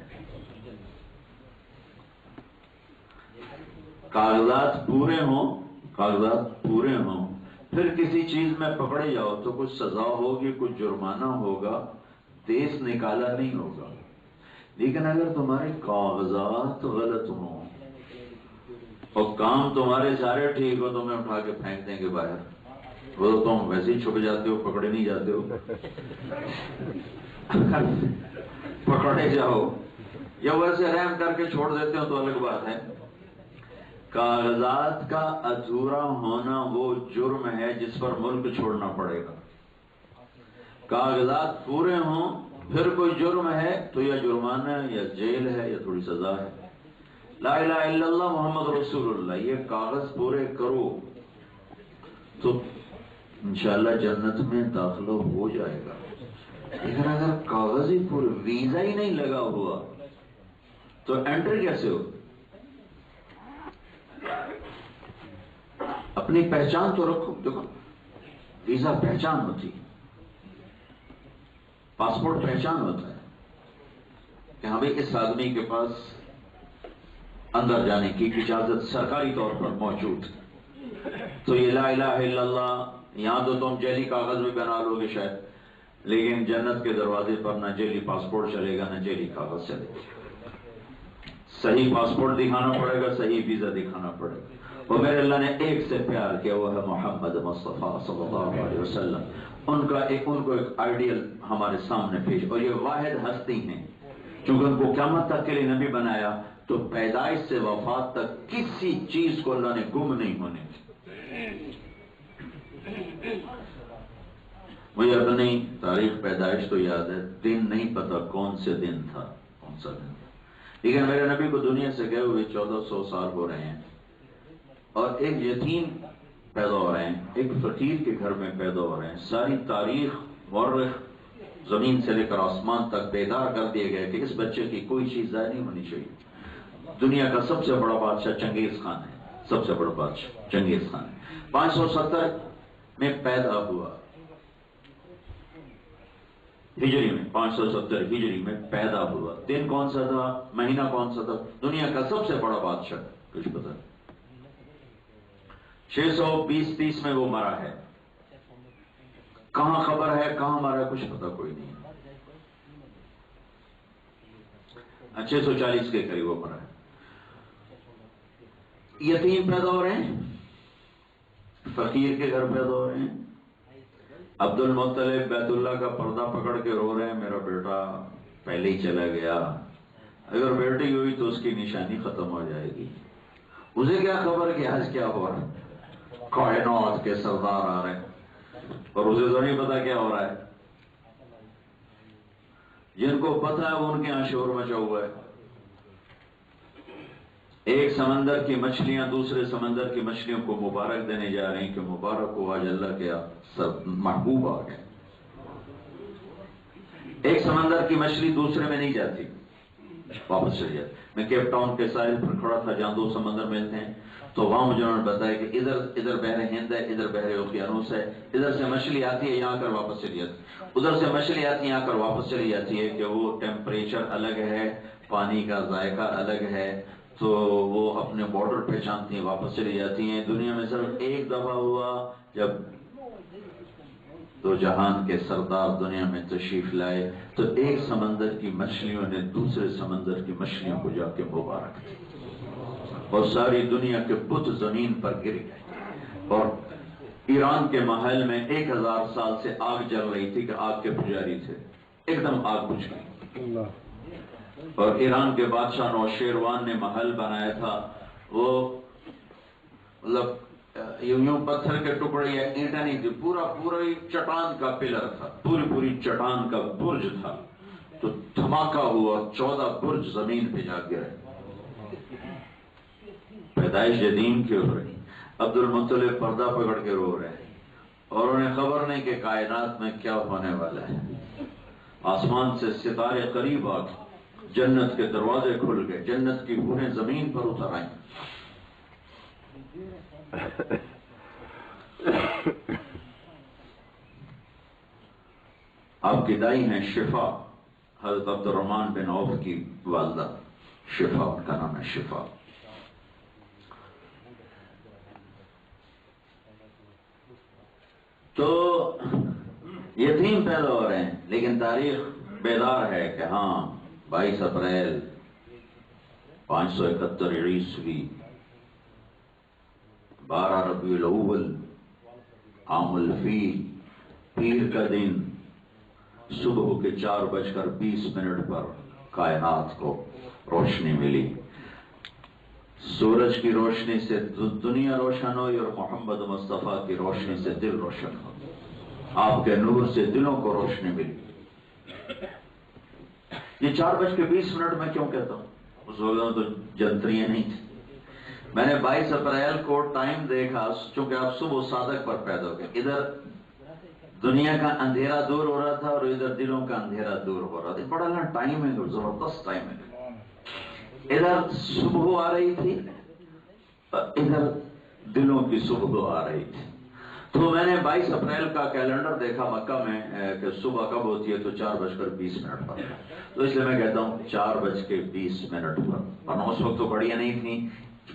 S1: کاغذات پورے ہوں، کاغذات پورے ہوں، پھر کسی چیز میں پکڑے جاؤ تو کچھ سزا ہوگی، کچھ جرمانہ ہوگا، دیس نکالا نہیں ہوگا۔ لیکن اگر تمہارے کاغذات غلط ہوں اور کام تمہارے سارے ٹھیک ہو، تمہیں اٹھا کے پھینک دیں گے باہر، وہ تو تم ویسے ہی چھپ جاتے ہو، پکڑے نہیں جاتے ہو۔ پکڑے جاؤ یا ویسے رحم کر کے چھوڑ دیتے ہو تو الگ بات ہے۔ کاغذات کا ادھورا ہونا وہ جرم ہے جس پر ملک چھوڑنا پڑے گا۔ کاغذات پورے ہوں پھر کوئی جرم ہے تو یا جرمانہ ہے یا جیل ہے یا تھوڑی سزا ہے۔ لا الہ الا اللہ محمد رسول اللہ، یہ کاغذ پورے کرو تو انشاءاللہ جنت میں داخلہ ہو جائے گا۔ لیکن اگر کاغذ ہی پورے، ویزا ہی نہیں لگا ہوا تو انٹری کیسے ہو؟ اپنی پہچان تو رکھو۔ دیکھو ویزا پہچان ہوتی، پاسپورٹ پہچان ہوتا ہے کہ ہمیں اس آدمی کے پاس اندر جانے کی اجازت سرکاری طور پر موجود۔ تو یہ لا الہ الا اللہ یہاں تو تم جعلی کاغذ میں بنا لو گے شاید، لیکن جنت کے دروازے پر نہ جعلی پاسپورٹ چلے گا نہ جعلی کاغذ چلے گا۔ صحیح پاسپورٹ دکھانا پڑے گا، صحیح ویزا دکھانا پڑے گا۔ اور میرے اللہ نے ایک سے پیار کیا، وہ ہے محمد مصطفیٰ صلی اللہ علیہ وسلم۔ ان کو ایک آئیڈیل ہمارے سامنے پیش، اور یہ واحد ہستی ہیں چونکہ ان کو قیامت تک کے لیے نبی بنایا تو پیدائش سے وفات تک کسی چیز کو اللہ نے گم نہیں ہونے دی۔ مجھے اپنی تاریخ پیدائش تو یاد ہے، دن نہیں پتا کون سے دن تھا، کون سا دن، لیکن میرے نبی کو دنیا سے گئے ہوئے 1400 سال ہو رہے ہیں، اور ایک یتیم پیدا ہو رہے ہیں، ایک فقیر کے گھر میں پیدا ہو رہے ہیں۔ ساری تاریخ مورخ زمین سے لے کر آسمان تک بیدار کر دیے گئے کہ اس بچے کی کوئی چیز ضائع نہیں ہونی چاہیے۔ دنیا کا سب سے بڑا بادشاہ چنگیز خان ہے، سب سے بڑا بادشاہ چنگیز خان ہے۔ 570 میں پیدا ہوا، ہجری میں 570 ہجری میں پیدا ہوا۔ دن کون سا تھا، مہینہ کون سا تھا، دنیا کا سب سے بڑا بادشاہ، کچھ پتہ نہیں۔ 620-30 میں وہ مرا ہے، کہاں خبر ہے کہاں مرا ہے کچھ پتہ کوئی نہیں۔ 640 کے قریب وہ مرا ہے۔ یتیم پیدا ہو رہے ہیں، فقیر کے گھر پیدا ہو رہے ہیں۔ عبد المطلب بیت اللہ کا پردہ پکڑ کے رو رہے ہیں، میرا بیٹا پہلے ہی چلا گیا، اگر بیٹی ہوئی تو اس کی نشانی ختم ہو جائے گی۔ اسے کیا خبر کہ آج کیا ہو رہا ہے، کائنات کے سردار آ رہے ہیں اور اسے تو نہیں پتا کیا ہو رہا ہے۔ جن کو پتا ہے وہ ان کے یہاں شور مچا ہوا ہے۔ ایک سمندر کی مچھلیاں دوسرے سمندر کی مچھلیوں کو مبارک دینے جا رہی ہیں کہ مبارک ہو، آج اللہ کے سب محبوب آ گئے۔ ایک سمندر کی مچھلی دوسرے میں نہیں جاتی، واپس چلی جاتی۔ میں کیپ ٹاؤن کے ساحل پر کھڑا تھا جہاں 2 سمندر ملتے ہیں، تو وہاں مجھے انہوں نے بتایا کہ ادھر بحر ہند ہے، ادھر بحر اوقیانوس ہے، ادھر سے مچھلی آتی ہے یہاں کر واپس چلی جاتی ہے، ادھر سے مچھلی آتی ہے یہاں کر واپس چلی جاتی ہے، کہ وہ ٹیمپریچر الگ ہے، پانی کا ذائقہ الگ ہے، تو وہ اپنے بارڈر پہچانتی ہیں واپس چلی جاتی ہیں۔ دنیا میں صرف ایک دفعہ ہوا جب دو جہان کے سردار دنیا میں تشریف لائے تو ایک سمندر کی مچھلیوں نے دوسرے سمندر کی مچھلیوں کو جا کے مبارک دی اور ساری دنیا کے بت زمین پر گر گئے، اور ایران کے محل میں 1000 سال سے آگ جل رہی تھی کہ آگ کے پجاری تھے، ایک دم آگ بجھ گئی۔ اور ایران کے بادشاہ نوشیروان نے محل بنایا تھا، وہ مطلب یوں پتھر کے ٹکڑے یا اینٹیں نہیں تھی، پورا چٹان کا پلر تھا، پوری چٹان کا برج تھا، تو دھماکہ ہوا، 14 برج زمین پہ جا گرے۔ پیدائش یتیم کی ہو رہی، عبد المطلب پردہ پکڑ کے رو رہے ہیں، اور انہیں خبر نہیں کہ کائنات میں کیا ہونے والا ہے۔ آسمان سے ستارے قریب آ گئے، جنت کے دروازے کھل گئے، جنت کی حوریں زمین پر اتر آئیں۔ آپ کی دائی ہیں شفا، حضرت عبد الرحمن بن عوف کی والدہ شفا، ان کا نام ہے شفا۔ تو یتیم پیدا ہو رہے ہیں، لیکن تاریخ بیدار ہے کہ ہاں 22 اپریل 571 عیسوی 12 ربیع الاول عام الفیل، پیر کا دن، صبح کے 4:20 پر کائنات کو روشنی ملی۔ سورج کی روشنی سے دنیا روشن ہوئی اور محمد مصطفیٰ کی روشنی سے دل روشن ہو، آپ کے نور سے دلوں کو روشنی ملی۔ یہ 4:20 میں کیوں کہتا ہوں؟ اس وقت تو جنتریاں نہیں تھی۔ میں نے 22 اپریل کو ٹائم دیکھا، چونکہ آپ صبح صادق پر پیدا ہو گئے، ادھر دنیا کا اندھیرا دور ہو رہا تھا اور ادھر دلوں کا اندھیرا دور ہو رہا تھا۔ بڑا نا ٹائم ہے، زبردست ٹائم ہے۔ ادھر صبح آ رہی تھی، ادھر دلوں کی صبح آ رہی تھی۔ تو میں نے 22 اپریل کا کیلنڈر دیکھا مکہ میں کہ صبح کب ہوتی ہے، تو 4:20 پر، تو اس لیے میں کہتا ہوں 4:20 پر، ورنہ اس وقت تو گھڑیاں نہیں تھیں،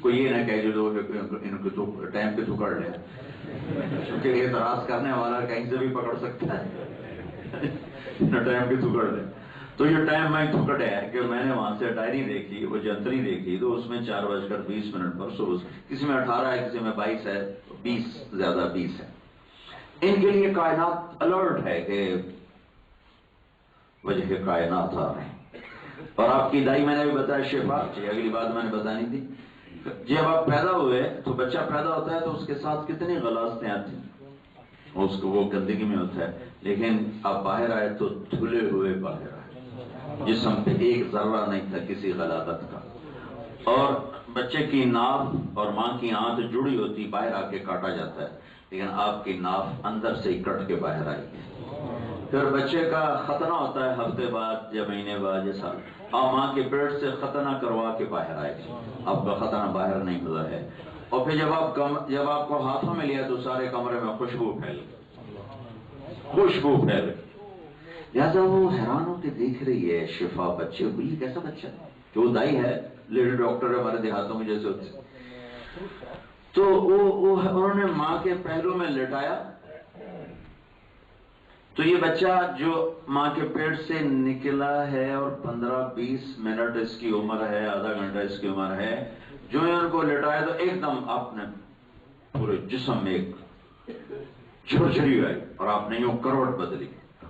S1: کوئی یہ نہ کہے جو لوگ ان کو تو ٹائم پہ پکڑ لیں، کیونکہ اعتراض کرنے والا کہیں سے بھی پکڑ سکتا ہے، نہ ٹائم پہ پکڑ لیں۔ تو یہ ٹائم میں پکڑا ہے کہ میں نے وہاں سے ڈائری دیکھی، وہ جنتری دیکھی، تو اس میں 4:20 پر صبح، کسی میں 18 ہے، کسی میں 22 ہے، 20 زیادہ 20 ہے۔ ان کے لیے کائنات الرٹ ہے کہ وجہ کائنات آ رہے ہیں۔ اور آپ کی دائی میں نے بھی بتایا شفا، اگلی بات میں نے بتانی تھی، جب آپ پیدا ہوئے تو بچہ پیدا ہوتا ہے تو اس کے ساتھ کتنی غلاظتیں آتی ہیں، اس کو وہ گندگی میں ہوتا ہے، لیکن آپ باہر آئے تو دھلے ہوئے باہر آئے، جسم پہ ایک ذرہ نہیں تھا کسی غلاظت کا، اور بچے کی ناف اور ماں کی آنت جڑی ہوتی، باہر آ کے کاٹا جاتا ہے، لیکن آپ کی ناف اندر سے ہی کٹ کے باہر آئی ہے۔ پھر بچے کا ختنہ ہوتا ہے ہفتے بعد یا مہینے بعد، جیسا آپ ماں کے پیٹ سے ختنہ کروا کے باہر آئے، آپ کا ختنہ باہر نہیں ہوا ہے، اور پھر جب آپ کو ہاتھوں میں لیا تو سارے کمرے میں خوشبو پھیل گئی۔ لہٰذا وہ حیران ہو کے دیکھ رہی ہے شفا بچے کو، یہ کیسا بچہ ہے کہ وہ دائی ہے، لیڈی ڈاکٹر ہے ہمارے دیہاتوں میں جیسے ہوتے، تو انہوں نے ماں کے پہلو میں لٹایا، تو یہ بچہ جو ماں کے پیٹ سے نکلا ہے اور 15-20 منٹ اس کی عمر ہے، آدھا گھنٹہ اس کی عمر ہے، جو ان کو لٹایا تو ایک دم آپ نے پورے جسم میں ایک جھرجھری آئی اور آپ نے یوں کروٹ بدلی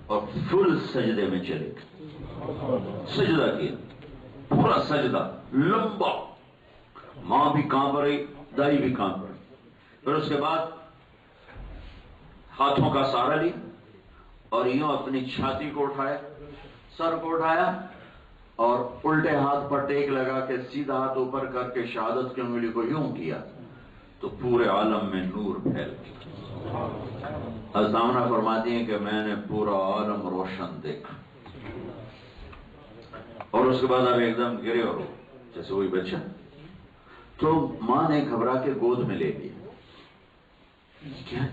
S1: اور فل سجدے میں چلے گئے، سجدہ کیا، پورا سجدہ لمبا، ماں بھی کانپ رہی، دائی بھی کانپ رہی۔ پھر اس کے بعد ہاتھوں کا سہارا لی اور یوں اپنی چھاتی کو اٹھایا، سر کو اٹھایا، اور الٹے ہاتھ پر ٹیک لگا کے سیدھا ہاتھ اوپر کر کے شہادت کی انگلی کو یوں کیا تو پورے عالم میں نور پھیل گیا۔ الزامنہ فرماتی ہیں کہ میں نے پورا عالم روشن دیکھا، اور اس کے بعد آپ ایک دم گرے اور جیسے وہی بچہ، تو ماں نے گھبرا کے گود میں لے لیا. کیا؟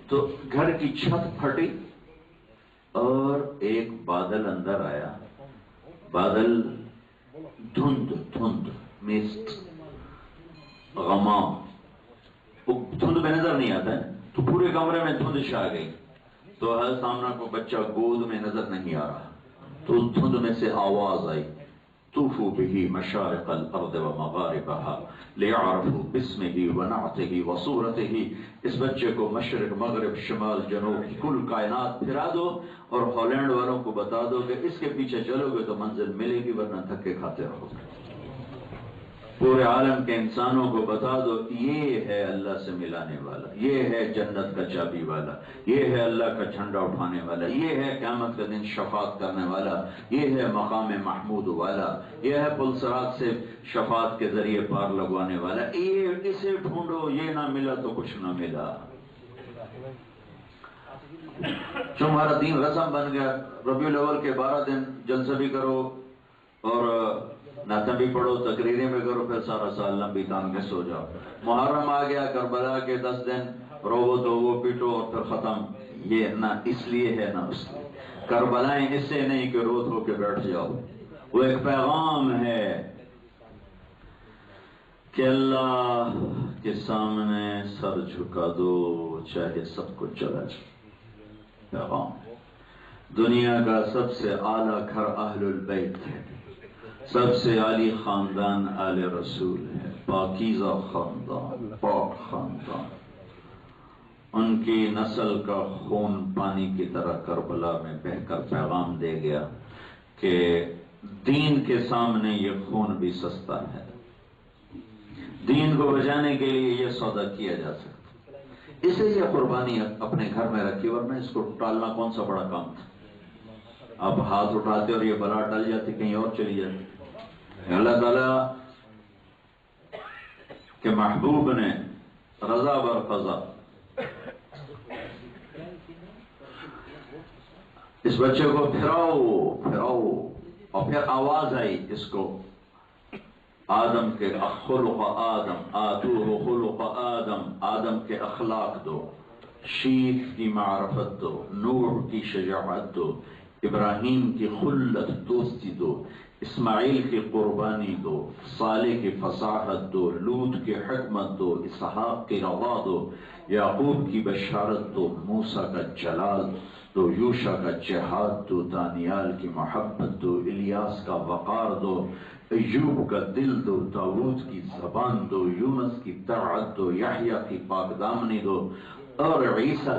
S1: تو گھر کی چھت پھٹی اور ایک بادل اندر آیا. بادل دھند مسٹ غمام. دھند میں نظر نہیں آتا ہے تو پورے کمرے میں دھند چھا گئی. تو حضرت آمنہ کو بچہ گود میں نظر نہیں آ رہا. تو دھند میں سے آواز آئی طوفوا به مشارق الارض ومغاربها لیعرفوا باسمه ونعته وصورته. اس بچے کو مشرق مغرب شمال جنوب کل کائنات پھرا دو اور ہالینڈ والوں کو بتا دو کہ اس کے پیچھے چلو گے تو منزل ملے گی ورنہ دھکے کھاتے رہو گے. پورے عالم کے انسانوں کو بتا دو یہ ہے اللہ سے ملانے والا, یہ ہے جنت کا چابی والا, یہ ہے اللہ کا جھنڈا اٹھانے والا, یہ ہے قیامت کا دن شفاعت کرنے والا, یہ ہے مقام محمود والا, یہ ہے پل صراط سے شفاعت کے ذریعے پار لگوانے والا. یہ اسے ڈھونڈو, یہ نہ ملا تو کچھ نہ ملا. تمہارا دین رسم بن گیا. ربیع الاول کے 12 دن جلسہ بھی کرو اور نعتیں بھی پڑھو, تقریریں بھی کرو, پھر سارا سال لمبی تان کے سو جاؤ. محرم آ گیا, کربلا کے 10 دن رو تو وہ پیٹو اور پھر ختم. یہ نہ اس لیے ہے نہ اس لیے. کربلائیں اس سے نہیں کہ رو دھو کے بیٹھ جاؤ. وہ ایک پیغام ہے کہ اللہ کے سامنے سر جھکا دو چاہے سب کچھ چلا جائے. پیغام دنیا کا سب سے اعلیٰ گھر اہل البیت ہے, سب سے عالی خاندان آل رسول ہے, پاکیزہ خاندان, پاک خاندان. ان کی نسل کا خون پانی کی طرح کربلا میں بہہ کر پیغام دے گیا کہ دین کے سامنے یہ خون بھی سستا ہے. دین کو بچانے کے لیے یہ سودا کیا جا سکتا. اسے یہ قربانی اپنے گھر میں رکھی, ورنہ اس کو ٹالنا کون سا بڑا کام تھا. آپ ہاتھ اٹھاتے اور یہ بلا ٹل جاتی, کہیں اور چلی جاتی. اللہ تعالیٰ کے محبوب نے رضا بر قضا اس بچے کو پھراؤ اور پھر آواز آئی اس کو آدم کے خلق آدم آتوہ خلق آدم. آدم کے اخلاق دو, شیخ کی معرفت دو, نوح کی شجاعت دو, ابراہیم کی خلت دوستی دو, اسماعیل کی قربانی دو, صالح کی فصاحت دو, لوط کی حکمت دو, اسحاق کی رضا دو, یعقوب کی بشارت دو, موسیٰ کا جلال دو, یوشع کا جہاد دو, دانیال کی محبت دو, الیاس کا وقار دو, ایوب کا دل دو, داؤد کی زبان دو, یونس کی طاعت دو, یحییٰ کی پاک دامنی دو, اور عیسیٰ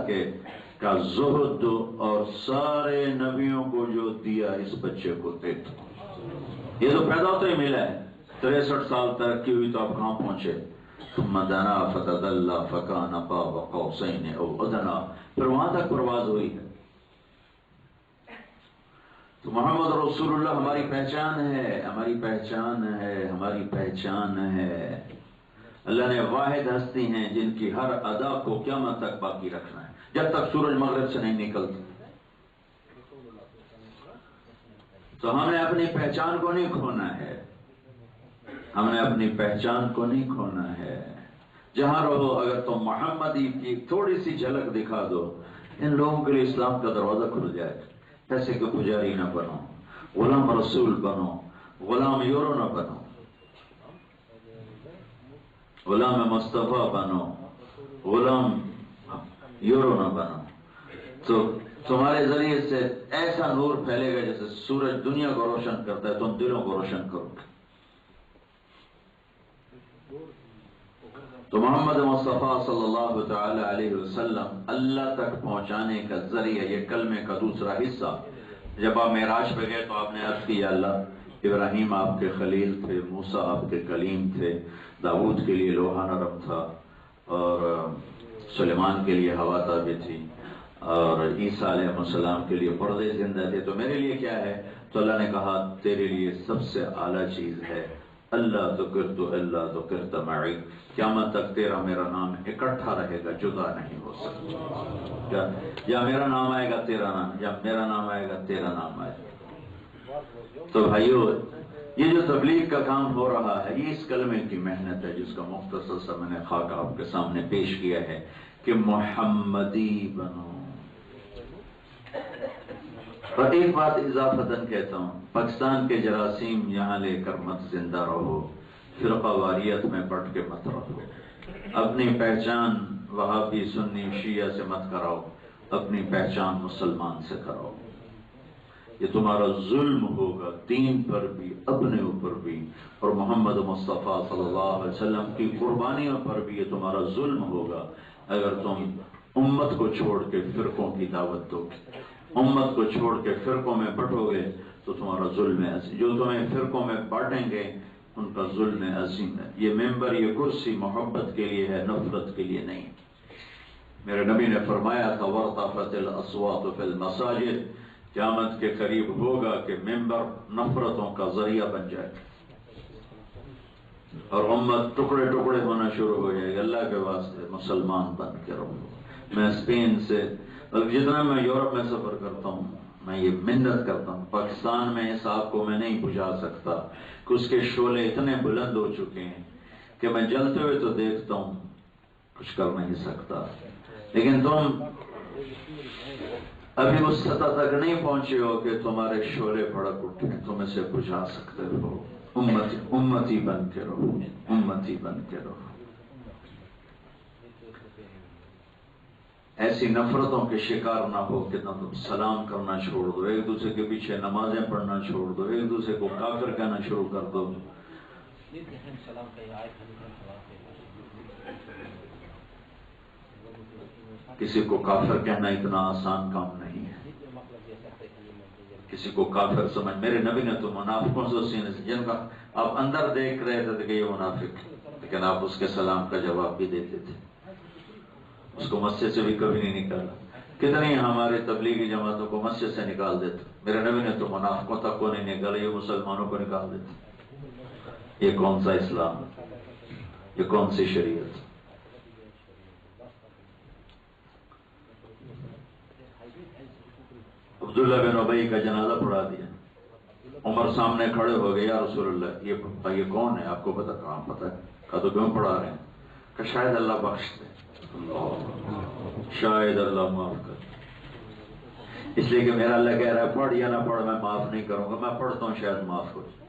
S1: کا زہد دو, اور سارے نبیوں کو جو دیا اس بچے کو دے دو. یہ تو پیدا ہوتا ہی ملا ہے. 63 سال ترقی ہوئی تو آپ کہاں پہنچے. ثم دنا فتدلی فکان قاب قوسین او ادنی, پھر وہاں تک پرواز ہوئی ہے. تو محمد رسول اللہ ہماری پہچان ہے, ہماری پہچان ہے, ہماری پہچان ہے. اللہ نے واحد ہستی ہیں جن کی ہر ادا کو قیامت تک باقی رکھنا ہے, جب تک سورج مغرب سے نہیں نکلتا. تو ہمیں اپنی پہچان کو نہیں کھونا ہے, ہمیں اپنی پہچان کو نہیں کھونا ہے. جہاں رہو اگر تم محمدی کی تھوڑی سی جھلک دکھا دو, ان لوگوں کے لیے اسلام کا دروازہ کھل جائے. پیسے کے پجاری نہ بنو, غلام رسول بنو, غلام یورو نہ بنو, غلام مصطفیٰ بنو, غلام یورو نہ بنو. تو تمہارے ذریعے سے ایسا نور پھیلے گا جیسے سورج دنیا کو روشن کرتا ہے, تم دلوں کو روشن کرو گے. تو محمد مصطفیٰ صلی اللہ تعالی علیہ وسلم اللہ تک پہنچانے کا ذریعہ, یہ کلمے کا دوسرا حصہ. جب آپ معراج پہ گئے تو آپ نے عرض کیا اللہ ابراہیم آپ کے خلیل تھے, موسیٰ آپ کے کلیم تھے, داؤد کے لیے لوہا نرم تھا, اور سلیمان کے لیے ہوا تابع تھی, اور عیسیٰ علیہ السلام کے لیے پردے زندہ تھے. تو میرے لیے کیا ہے؟ تو اللہ نے کہا تیرے لیے سب سے اعلیٰ چیز ہے اللہ ذکرت اللہ ذکرت معی. قیامت تک تیرا میرا نام اکٹھا رہے گا, جدا نہیں ہو سکتا. یا میرا نام آئے گا تیرا نام, یا میرا نام آئے گا تیرا نام آئے گا. تو بھائیو، یہ جو تبلیغ کا کام ہو رہا ہے، یہ اس کلمے کی محنت ہے جس کا مختصر سا میں نے خاکہ آپ کے سامنے پیش کیا ہے کہ محمدی بنو۔ اور ایک بات اضافتاً کہتا ہوں، پاکستان کے جراثیم یہاں لے کر مت زندہ رہو، فرقہ واریت میں بٹ کے مت رہو، اپنی پہچان وہابی سنی شیعہ سے مت کراؤ، اپنی پہچان مسلمان سے کراؤ۔ یہ تمہارا ظلم ہوگا دین پر بھی، اپنے اوپر بھی، اور محمد مصطفیٰ صلی اللہ علیہ وسلم کی قربانیوں پر بھی یہ تمہارا ظلم ہوگا اگر تم امت کو چھوڑ کے فرقوں کی دعوت دو گے۔ امت کو چھوڑ کے فرقوں میں بٹو گے تو تمہارا ظلم ہے، جو تمہیں فرقوں میں بانٹیں گے ان کا ظلم عظیم ہے۔ یہ ممبر، یہ کرسی محبت کے لیے ہے، نفرت کے لیے نہیں۔ میرے نبی نے فرمایا تھا وَارْتَفَتِ الْأَصْوَاتُ فِي الْمَسَاجِدِ، قیامت کے قریب ہوگا کہ ممبر نفرتوں کا ذریعہ بن جائے اور امت ٹکڑے ٹکڑے ہونا شروع ہو جائے گی۔ اللہ کے واسطے مسلمان بن کے رہو۔ میں اسپین سے، جتنا میں یورپ میں سفر کرتا ہوں، میں یہ منت کرتا ہوں، پاکستان میں اس آگ کو میں نہیں بجھا سکتا کہ اس کے شعلے اتنے بلند ہو چکے ہیں کہ میں جلتے ہوئے تو دیکھتا ہوں، کچھ کر نہیں سکتا، لیکن تم ابھی اس سطح تک نہیں پہنچے ہو کہ تمہارے شعلے بھڑک اٹھیں، تم اسے بجھا سکتے ہو۔ امتی بن کے رہو، امتی بن کے رہو۔ ایسی نفرتوں کے شکار نہ ہو کہ نہ تم سلام کرنا چھوڑ دو، ایک دوسرے کے پیچھے نمازیں پڑھنا چھوڑ دو، ایک دوسرے کو کافر کہنا شروع کر دو۔ کسی کو کافر کہنا اتنا آسان کام نہیں ہے۔ کسی کو کافر سمجھ، میرے نبی نے تو منافقوں سے سینے سے، جن کا آپ اندر دیکھ رہے تھے کہ یہ منافق، لیکن آپ اس کے سلام کا جواب بھی دیتے تھے، اس کو مسجد سے بھی کبھی نہیں نکالا۔ کتنی ہماری تبلیغی جماعتوں کو مسجد سے نکال دیتے، میرے نبی نے تو منافقوں تک کو نہیں نکالا، یہ مسلمانوں کو نکال دیتے۔ یہ کون سا اسلام، یہ کون سی شریعت؟ عبداللہ بن ابی کا جنازہ پڑھا دیا، عمر سامنے کھڑے ہو گئے، یا رسول اللہ یہ کون ہے؟ آپ کو پتا؟ کہاں پتا ہے؟ کہا تو کیوں پڑھا رہے ہیں؟ کہ شاید اللہ بخش دے، شاید اللہ معاف کر، اس لیے کہ میرا اللہ کہہ رہا ہے پڑھ یا نہ پڑھ میں معاف نہیں کروں گا، میں پڑھتا ہوں شاید معاف ہو جائے۔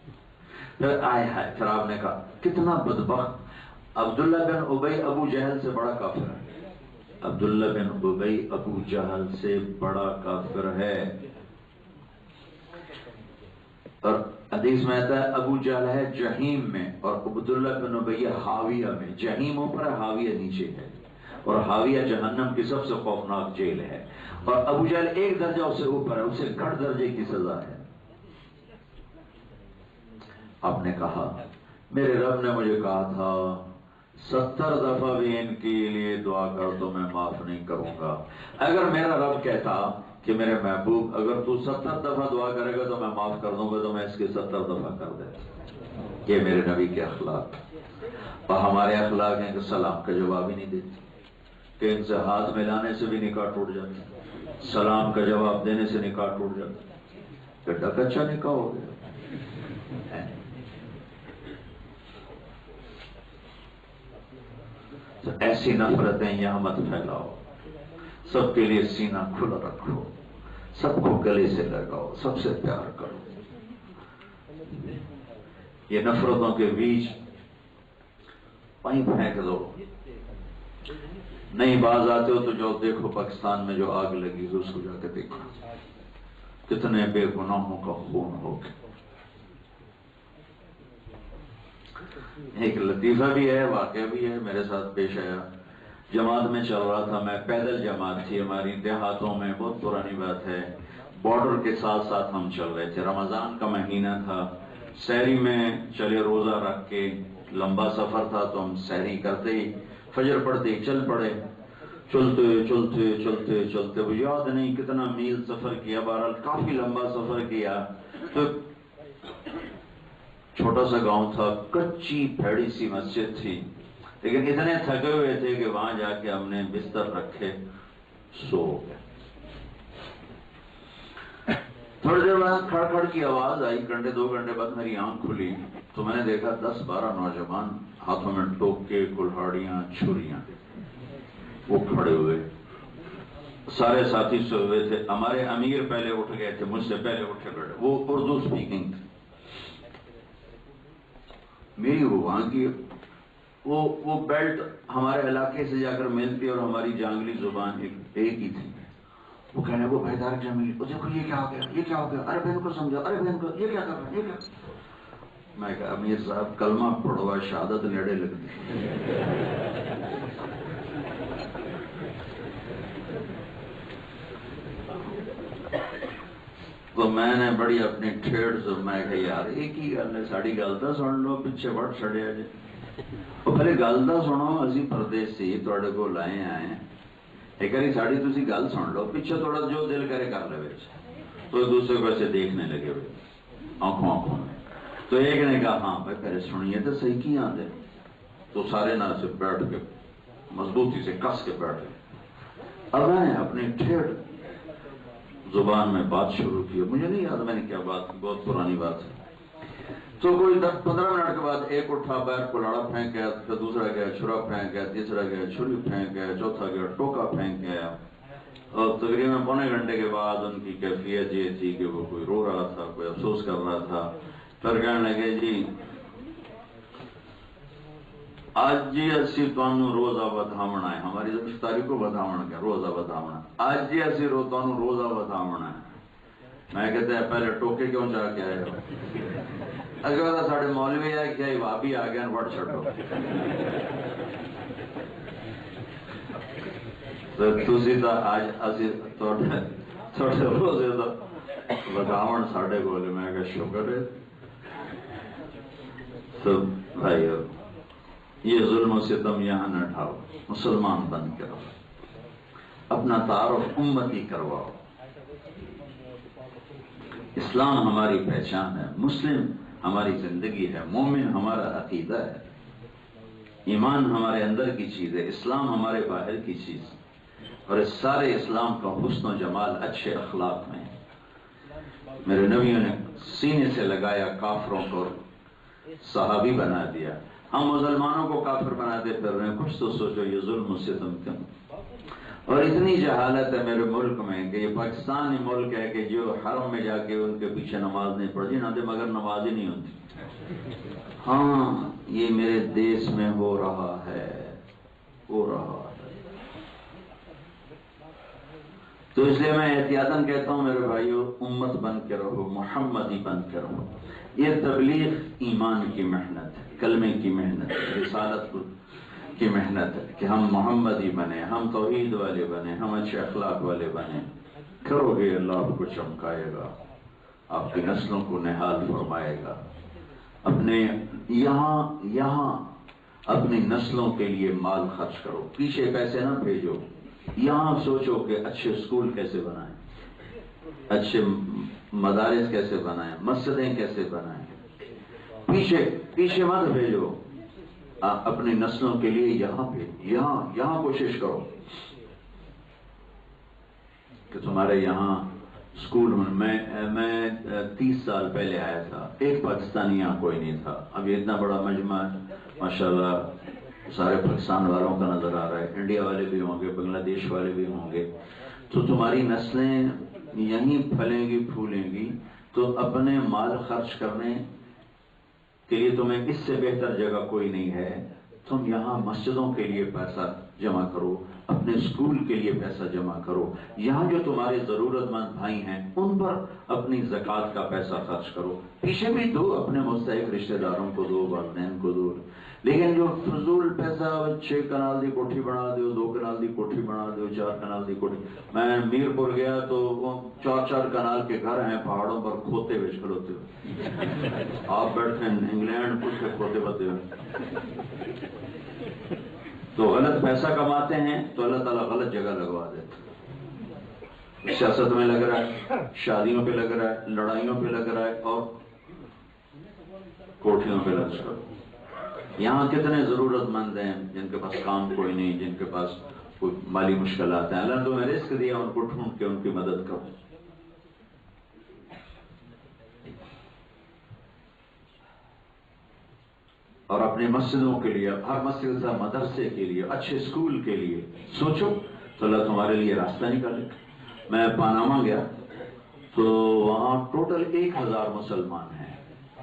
S1: پھر آئے ہائے، پھر آپ نے کہا کتنا بدبخت، عبداللہ بن ابی ابو جہل سے بڑا کافر ہے، عبداللہ بن ابی ابو جہل سے بڑا کافر ہے۔ اور حدیث میں آتا ہے ابو جہل ہے جہیم میں اور عبداللہ بن ابی حاویہ میں، جہیم اوپر ہے، حاویہ نیچے ہے، اور حاویہ جہنم کی سب سے خوفناک جیل ہے، اور ابو جہل ایک درجہ اس سے اوپر ہے، اسے گڑھ درجے کی سزا ہے۔ آپ نے کہا میرے رب نے مجھے کہا تھا 70 دفعہ بھی ان کے لیے دعا کر تو میں معاف نہیں کروں گا۔ اگر میرا رب کہتا کہ میرے محبوب اگر تو 70 دفعہ دعا کرے گا تو میں معاف کر دوں گا، تو میں اس کی 70 دفعہ کر دیتا۔ یہ میرے نبی کے اخلاق، اور ہمارے اخلاق ہیں کہ سلام کا جواب ہی نہیں دیتے، کہ ان سے ہاتھ ملانے سے بھی نکاح ٹوٹ جاتا، سلام کا جواب دینے سے نکاح ٹوٹ جاتا، گڈھا کچا نکاح ہو گیا۔ تو ایسی نفرتیں یہاں مت پھیلاؤ، سب کے لیے سینہ کھلا رکھو، سب کو گلے سے لگاؤ، سب سے پیار کرو۔ یہ نفرتوں کے بیچ وہیں پھینک دو، نہیں باز آتے ہو تو جو دیکھو پاکستان میں جو آگ لگی ہے اس کو جا کے دیکھو، کتنے بے گناہوں کا خون ہو گیا۔ ایک لطیفہ بھی ہے، واقعہ بھی ہے، میرے ساتھ پیش آیا۔ جماعت میں چل رہا تھا میں، پیدل جماعت تھی ہماری دیہاتوں میں، بہت پرانی بات ہے، بارڈر کے ساتھ ساتھ ہم چل رہے تھے، رمضان کا مہینہ تھا، سحری میں چلے روزہ رکھ کے، لمبا سفر تھا تو ہم سحری کرتے ہی فجر پڑھتے ہی چل پڑے، چلتے چلتے چلتے چلتے وہ یاد نہیں کتنا میل سفر کیا، بہرحال کافی لمبا سفر کیا، تو چھوٹا سا گاؤں تھا، کچی پھیڑی سی مسجد تھی، لیکن اتنے تھکے ہوئے تھے کہ وہاں جا کے ہم نے بستر رکھے، سو گئے۔ تھوڑی دیر بعد کھڑ کھڑ کی آواز آئی، گھنٹے 2 گھنٹے بعد میری آنکھ کھلی تو میں نے دیکھا 10-12 نوجوان ہاتھوں میں ٹوکے، کلہاڑیاں، چھریاں، وہ کھڑے ہوئے، سارے ساتھی سوئے ہوئے تھے۔ ہمارے امیر پہلے اٹھ گئے تھے، مجھ سے پہلے اٹھے بیٹھے، وہ اردو سپیکنگ تھے۔ میری وہ وہاں کی وہ بیلٹ ہمارے علاقے سے جا کر ملتی اور ہماری جانگلی زبان ایک ہی تھی۔ وہ کہنے وہ بھائی طارق جمیل، دیکھو یہ کیا ہو گیا، یہ کیا ہو گیا، ارے بہن کو سمجھو، ارے بہن کو، یہ کیا کر رہا ہے، یہ کیا۔ میں کہا امیر صاحب کلمہ پڑھوا، شہادت نیڑے لگتی۔ تو میں نے بڑی اپنی ٹھیڑ سے میں کہا یار ایک ہی گل ہے، ساڑی گل تو سن لو، پیچھے وڑ چھڑیا جی۔ وہ پہلے گل تو سنو، اسی پردیسی تواڈے کول آئے ہیں، ایک باری ساڑی تسی گل سن لو، پیچھے تھوڑا جو دل کرے کر لے۔ تو ایک دوسرے کو ایسے دیکھنے لگے ہوئے آنکھوں آنکھوں میں۔ تو ایک نے کہا ہاں بھائی پہلے سنیے تو صحیح کی آتے۔ تو سارے نہ سے بیٹھ کے مضبوطی سے کس کے بیٹھ گئے۔ اب میں نے اپنی ٹھیڑ زبان میں بات شروع کی، مجھے نہیں یاد میں نے کیا بات کی، بہت پرانی بات ہے۔ تو کوئی 10-15 منٹ کے بعد ایک اٹھا، پیر کو لاڑا پھینک گیا، پھر دوسرا گیا چھرا پھینک گیا، تیسرا گیا چھری پھینک گیا، چوتھا گیا ٹوکا پھینک گیا۔ اور تقریباً پونے گھنٹے کے بعد ان کی کیفیت یہ تھی کہ وہ کوئی رو رہا تھا، کوئی افسوس کر رہا تھا۔ پھر کہنے لگے جی آج جی اسی تانوں روزہ بدھاونا ہے، ہماری افطاری کو بدھاونا کیا، روزہ بدھاونا، آج جی اسی تانوں روزہ بدھاونا ہے۔ میں کہتے ہیں پہلے ٹوکے کیوں چاہ کے آئے ہو؟ اگر کہتا ساڑھے مولوی آئے کیا بھابی آ گیا وڑ چھڑو۔ تو تسی تو آج اسی تھوڑے روزے تو بدھاون ساڑھے کولے، میں کہا شکر ہے۔ تو بھائیو یہ ظلم و ستم یہاں نہ ڈھاؤ، مسلمان بن کے رہو، اپنا تعارف امتی کرواؤ۔ اسلام ہماری پہچان ہے، مسلم ہماری زندگی ہے، مومن ہمارا عقیدہ ہے، ایمان ہمارے اندر کی چیز ہے، اسلام ہمارے باہر کی چیز ہے۔ اور اس سارے اسلام کا حسن و جمال اچھے اخلاق میں ہے۔ میرے نبیوں نے سینے سے لگایا کافروں کو صحابی بنا دیا، ہم مسلمانوں کو کافر بناتے پھر رہے ہیں۔ کچھ تو سوچو یہ ظلم و ستم کیوں؟ اور اتنی جہالت ہے میرے ملک میں کہ یہ پاکستانی ملک ہے کہ جو حرم میں جا کے ان کے پیچھے نماز نہیں پڑھتی نہ مگر نماز ہی نہیں ہوتی۔ ہاں یہ میرے دیس میں ہو رہا ہے، ہو رہا ہے۔ تو اس لیے میں احتیاطاً کہتا ہوں میرے بھائیو، امت بن کے رہو، محمدی بن کے رہو۔ یہ تبلیغ ایمان کی محنت ہے، کلمے کی محنت ہے، رسالت کی محنت ہے کہ ہم محمدی بنے، ہم توحید والے بنے، ہم اچھے اخلاق والے بنے۔ کرو گے اللہ آپ کو چمکائے گا، آپ کی نسلوں کو نہال فرمائے گا۔ اپنے یہاں اپنی نسلوں کے لیے مال خرچ کرو، پیچھے پیسے نہ بھیجو۔ یہاں سوچو کہ اچھے اسکول کیسے بنائیں، اچھے مدارس کیسے بنائیں، مسجدیں کیسے بنائیں۔ پیچھے مت بھیجو، اپنی نسلوں کے لیے یہاں کوشش کرو کہ تمہارے یہاں اسکول میں 30 سال پہلے آیا تھا، ایک پاکستانی یہاں کوئی نہیں تھا۔ اب یہ اتنا بڑا مجمع ہے ماشاءاللہ، سارے پاکستان والوں کا نظر آ رہا ہے، انڈیا والے بھی ہوں گے، بنگلہ دیش والے بھی ہوں گے۔ تو تمہاری نسلیں یہیں پھلیں گی پھولیں گی، تو اپنے مال خرچ کرنے کے لیے تمہیں اس سے بہتر جگہ کوئی نہیں ہے۔ تم یہاں مسجدوں کے لیے پیسہ جمع کرو، اپنے اسکول کے لیے پیسہ جمع کرو، یہاں جو تمہارے ضرورت مند بھائی ہیں ان پر اپنی زکوٰۃ کا پیسہ خرچ کرو۔ پیچھے بھی دو، اپنے مستحق رشتہ داروں کو دو، والدین کو دو، لیکن جو فضول پیسہ 6 کنال دی کوٹھی بنا دو، 2 کنال دی کوٹھی بنا دو، 4 کنال دی کوٹھی۔ میں میرپور گیا تو 4 کنال کے گھر ہیں پہاڑوں پر کھوتے ہوئے کھڑوتے ہوئے، آپ بیٹھے ہیں انگلینڈ کچھ کھوتے ہوتے ہوئے۔ تو غلط پیسہ کماتے ہیں تو اللہ تعالیٰ غلط جگہ لگوا دیتا ہے۔ سیاست میں لگ رہا ہے، شادیوں پہ لگ رہا ہے، لڑائیوں پہ لگ رہا ہے، اور کوٹھیوں پہ لگ رہا ہے۔ یہاں کتنے ضرورت مند ہیں جن کے پاس کام کوئی نہیں، جن کے پاس کوئی مالی مشکلات ہیں، اللہ نے تمہیں رزق دیا، ان کو ڈھونڈ کے ان کی مدد کرو۔ اور اپنی مسجدوں کے لیے، ہر مسجد سے مدرسے کے لیے، اچھے اسکول کے لیے سوچو تو اللہ تمہارے لیے راستہ نکالے. میں پاناما گیا تو وہاں ٹوٹل 1000 مسلمان ہیں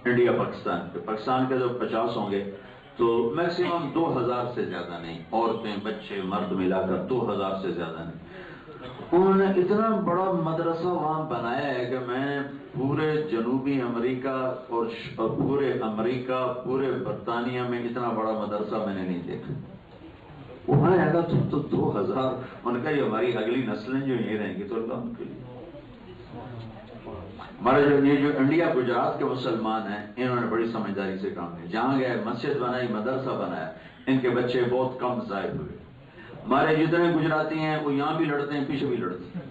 S1: انڈیا پاکستان کے. پاکستان کے جب 50 ہوں گے تو میکسیمم 2000 سے زیادہ نہیں، عورتیں بچے مرد ملا کر 2000 سے زیادہ نہیں. انہوں نے اتنا بڑا مدرسہ وہاں بنایا ہے کہ میں پورے جنوبی امریکہ اور پورے امریکہ، پورے برطانیہ میں اتنا بڑا مدرسہ میں نے نہیں دیکھا. وہاں آئے گا تو 2000. ان کا یہ ہماری اگلی نسلیں جو یہ رہیں گی تو اللہ ان کے لیے. ہمارے جو انڈیا گجرات کے مسلمان ہیں انہوں نے بڑی سمجھداری سے کام کیا. جہاں گئے مسجد بنائی، مدرسہ بنایا، ان کے بچے بہت کم ضائع ہوئے. ہمارے جتنے گجراتی ہیں وہ یہاں بھی لڑتے ہیں، پیچھے بھی لڑتے ہیں.